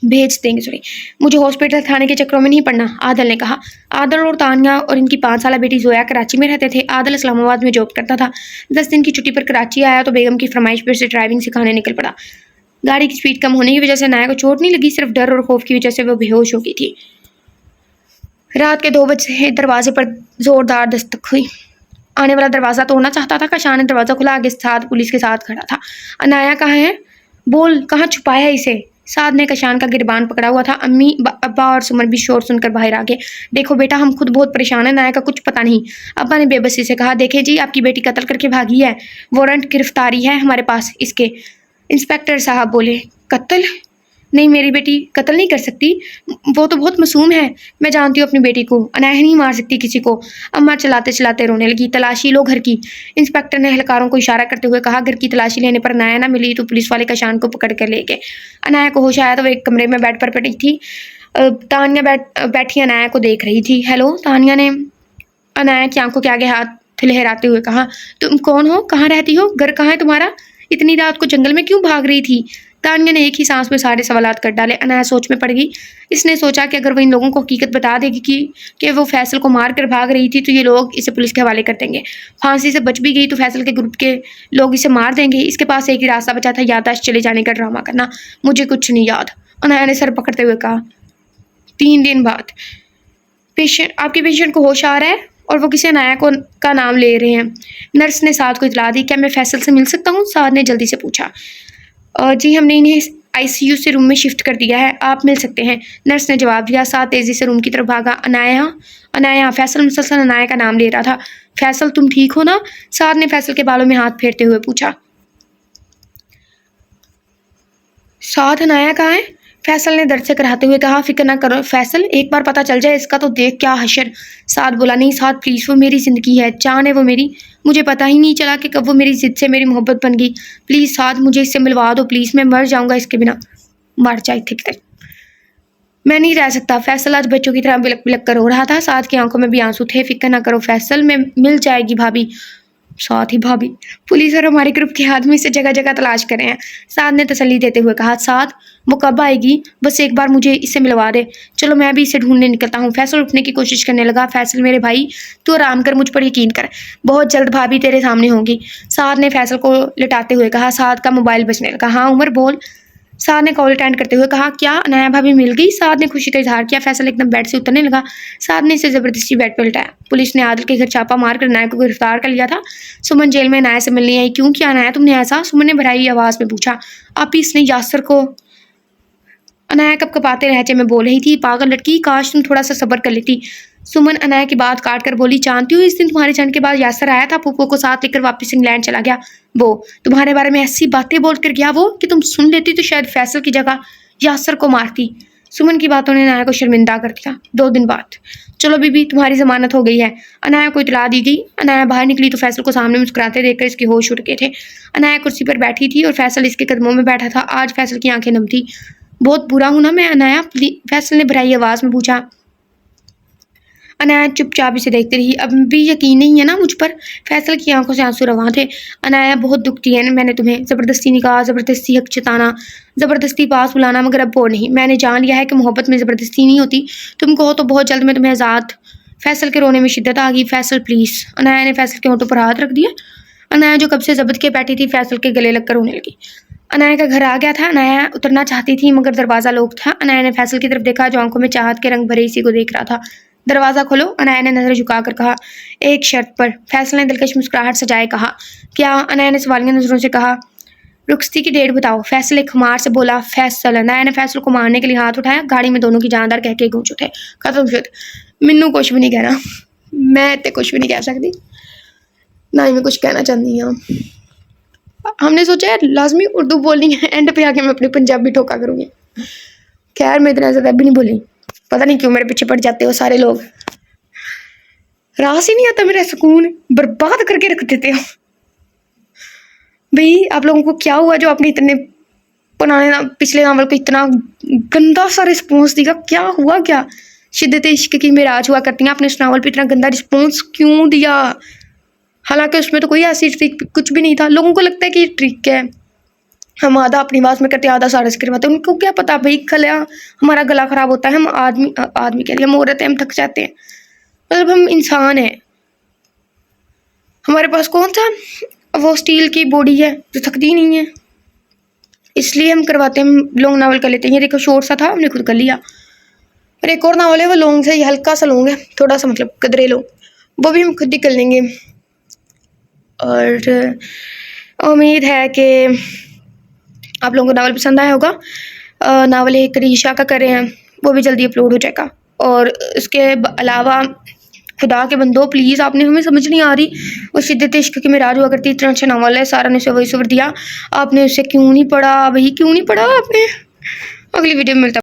भेज देंगे। सॉरी, मुझे हॉस्पिटल थाने के चक्करों में नहीं पड़ना, आदल ने कहा। आदल और तानिया और इनकी 5 साल बेटी जोया कराची में रहते थे। आदल इस्लामाबाद में जॉब करता था। 10 दिन की छुट्टी पर कराची आया तो बेगम की फरमाइश पर से ड्राइविंग सिखाने निकल पड़ा। गाड़ी की स्पीड कम होने की वजह से अनाया को चोट नहीं लगी, सिर्फ डर और खौफ की वजह से वो बेहोश हो गई थी। रात के 2 बजे दरवाजे पर जोरदार दस्तक हुई। आने वाला दरवाज़ा तोड़ना चाहता था। कशान ने दरवाज़ा खुला, आगे साथ पुलिस के साथ खड़ा था। अनाया कहाँ है? बोल, कहाँ छुपाया है इसे? साद ने कशान का गिरबान पकड़ा हुआ था। अम्मी, अब्बा और सुमन भी शोर सुनकर बाहर आ गए। देखो बेटा, हम खुद बहुत परेशान हैं, अनाया का कुछ पता नहीं। अब्बा ने बेबसी से कहा, देखें जी, आपकी बेटी कत्ल करके भागी है, वारंट गिरफ्तारी है हमारे पास इसके। इंस्पेक्टर साहब बोले, कत्ल? नहीं, मेरी बेटी कत्ल नहीं कर सकती, वो तो बहुत मासूम है। मैं जानती हूँ अपनी बेटी को, अनाया नहीं मार सकती किसी को। अम्मा चलाते चलाते रोने लगी। तलाशी लो घर की, इंस्पेक्टर ने एहलकारों को इशारा करते हुए कहा। घर की तलाशी लेने पर अनाया ना मिली तो पुलिस वाले कशान को पकड़ कर ले गए। अनाया को होश आया तो वो एक कमरे में बेड पर पड़ी थी। तानिया बैठी अनाया को देख रही थी। हेलो, तानिया ने अनाया की आंखों के आगे हाथ लहराते हुए कहा। तुम कौन हो, कहाँ रहती हो, घर कहाँ है तुम्हारा, इतनी रात को जंगल में क्यों भाग रही थी? तानिया ने एक ही सांस में सारे सवालात कर डाले। अनाया सोच में पड़ गई। इसने सोचा कि अगर वो इन लोगों को हकीकत बता देगी कि वो फैसल को मार कर भाग रही थी तो ये लोग इसे पुलिस के हवाले कर देंगे। फांसी से बच भी गई तो फैसल के ग्रुप के लोग इसे मार देंगे। इसके पास एक ही रास्ता बचा था, याददाश्त चले जाने का ड्रामा करना। मुझे कुछ नहीं याद, अनाया ने सर पकड़ते हुए कहा। 3 दिन बाद आपके पेशेंट को होश आ रहा है और वो किसी अनाया का नाम ले रहे हैं। नर्स ने साद को इतला दी। क्या मैं फैसल से मिल सकता हूँ? साद ने जल्दी से पूछा। जी, हमने इन्हें आईसीयू से रूम में शिफ्ट कर दिया है, आप मिल सकते हैं, नर्स ने जवाब दिया। साथ तेज़ी से रूम की तरफ भागा। अनाया, अनाया, फैसल मुसलसल अनाया का नाम ले रहा था। फैसल, तुम ठीक हो ना? साथ ने फैसल के बालों में हाथ फेरते हुए पूछा। साथ, अनाया कहाँ है? फैसल ने दर्द से कराहते हुए कहा। फिक्र ना करो फैसल, एक बार पता चल जाए इसका तो देख क्या हशर। साथ बोला, नहीं साथ प्लीज़, वो मेरी ज़िंदगी है, जान है वो मेरी, मुझे पता ही नहीं चला कि कब वो मेरी ज़िद से मेरी मोहब्बत बन गई। प्लीज़ साथ, मुझे इससे मिलवा दो प्लीज़, मैं मर जाऊँगा इसके बिना। मर जाए थे कितने, मैं नहीं रह सकता। फैसल आज बच्चों की तरह बिलक बिलक कर रो रहा था। साथ की आंखों में भी आंसू थे। फिक्र ना करो फैसल, मैं मिल जाएगी भाभी। साथ ही भाभी, पुलिस और हमारे ग्रुप के आदमी इसे जगह जगह तलाश कर रहे हैं, साथ ने तसल्ली देते हुए कहा। साथ, वो कब आएगी? बस एक बार मुझे इससे मिलवा दे। चलो मैं भी इसे ढूंढने निकलता हूँ। फैसल उठने की कोशिश करने लगा। फैसल मेरे भाई, तू आराम कर, मुझ पर यकीन कर, बहुत जल्द भाभी तेरे सामने होंगी, साथ ने फैसल को लिटाते हुए कहा। साथ का मोबाइल बजने लगा। हाँ उमर बोल, साथ ने कॉल अटेंड करते हुए कहा। क्या अनाया भाभी मिल गई? साथ ने खुशी का इजहार किया। फैसल एकदम बेड से उतरने लगा। साथ ने इसे जबरदस्ती बेड पर लिटाया। पुलिस ने आदिल के घर छापा मारकर अनाया को गिरफ्तार कर लिया था। सुमन जेल में अनाया से मिलने आई। क्यों किया अनाया तुमने ऐसा? सुमन ने भराई आवाज में पूछा। आप इसने यासर को, अनाया कपकपाते लहजे में बोल रही थी। पागल लड़की, काश तुम थोड़ा सा सब्र कर लेती। सुमन अनाया की बात काट कर बोली। जानती हूँ इस दिन तुम्हारे जाने के बाद यासर आया था, पुप्पो को साथ लेकर वापस इंग्लैंड चला गया। वो तुम्हारे बारे में ऐसी बातें बोल कर गया वो कि तुम सुन लेती तो शायद फैसल की जगह यासर को मारती। सुमन की बातों ने अनाया को शर्मिंदा कर दिया। 2 दिन बाद, चलो बीबी तुम्हारी जमानत हो गई है, अनाया को इतला दी गई। अनाया बाहर निकली तो फैसल को सामने मुस्कुराते देखकर इसके होश उड़ गए थे। अनाया कुर्सी पर बैठी थी और फैसल इसके कदमों में बैठा था। आज फैसल की आंखें नम थी। बहुत बुरा हूं ना मैं अनाया? फैसल ने भराई आवाज में पूछा। अनाया चुपचाप इसे देखती रही। अब भी यकीन नहीं है ना मुझ पर? फैसल की आंखों से आंसू रवां थे। अनाया बहुत दुखती है, मैंने तुम्हें ज़बरदस्ती निकाह, ज़बरदस्ती हक जताना, ज़बरदस्ती पास बुलाना, मगर अब वो नहीं। मैंने जान लिया है कि मोहब्बत में ज़बरदस्ती नहीं होती। तुम कहो तो बहुत जल्द मैं तुम्हें आज़ाद। फैसल के रोने में शिद्दत आ गई। फैसल प्लीज़। अनाया ने फैसल के होठों पर हाथ रख दिया। अनाया जो कब से जबत के बैठी थी फैसल के गले लगकर रोने लगी। अनाया का घर आ गया था। अनाया उतरना चाहती थी मगर दरवाज़ा लॉक था। अनाया ने फैसल की तरफ देखा जो आंखों में चाहत के रंग भरे इसी को देख रहा था। दरवाज़ा खोलो, अनाया ने नज़र झुकाकर कहा। एक शर्त पर, फैसल ने दिलकश मुस्कुराहट सजाए कहा। क्या? अनाया ने सवालिया नज़रों से कहा। रुखसती की डेट बताओ, फैसल एक खुमार से बोला। फैसल, अनाया ने फैसल को मारने के लिए हाथ उठाया। गाड़ी में दोनों की जानदार कह के गूंज उठे। खत्म शुद, मैनू कुछ भी नहीं कहना, मैं इतने कुछ भी नहीं कह सकती, ना ही मैं कुछ कहना चाहती हूँ। हमने सोचा यार लाजमी उर्दू बोलनी है, एंड पे आके मैं अपनी पंजाबी ठोका करूँगी। खैर मैं इतना ज़्यादा भी नहीं बोली, पता नहीं क्यों मेरे पीछे पड़ जाते हो सारे लोग, रास ही नहीं आता, मेरा सुकून बर्बाद करके रख देते हो। भाई आप लोगों को क्या हुआ जो आपने इतने पिछले नावल को इतना गंदा सा रिस्पॉन्स दिया? क्या हुआ क्या? शिद्दत इश्क की मेराज हुआ करती हैं, आपने इस नावल पे इतना गंदा रिस्पॉन्स क्यों दिया? हालांकि उसमें तो कोई ऐसी ट्रिक कुछ भी नहीं था। लोगों को लगता है कि ये ट्रिक है, हम आधा अपनी आवाज़ में करते हैं आधा सारस करवाते हैं। उनको क्या पता भाई, हमारा गला खराब होता है, हम आदमी के लिए हम औरतें, हम थक जाते हैं, मतलब हम इंसान हैं। हमारे पास कौन सा वो स्टील की बॉडी है जो थकती नहीं है, इसलिए हम करवाते हैं। हम लॉन्ग नावल कर लेते हैं। ये देखो शॉर्ट सा था, हमने खुद कर लिया। और एक और नावल है वो लॉन्ग से, ये हल्का सा लॉन्ग है, थोड़ा सा मतलब कदरे लो, वो भी हम खुद ही कर लेंगे। और उम्मीद है कि आप लोगों को नावल पसंद आया होगा। नावल एक रीशा का कर रहे हैं, वो भी जल्दी अपलोड हो जाएगा। और इसके अलावा खुदा के बंदो प्लीज़, आपने हमें समझ नहीं आ रही, वो शिद्दत इश्क की मेराज हुआ करती, इतना अच्छा नावल है, सारा ने उसे वॉइस ओवर दिया, आपने उसे क्यों नहीं पढ़ा भाई? क्यों नहीं पढ़ा आपने? अगली वीडियो में मिलता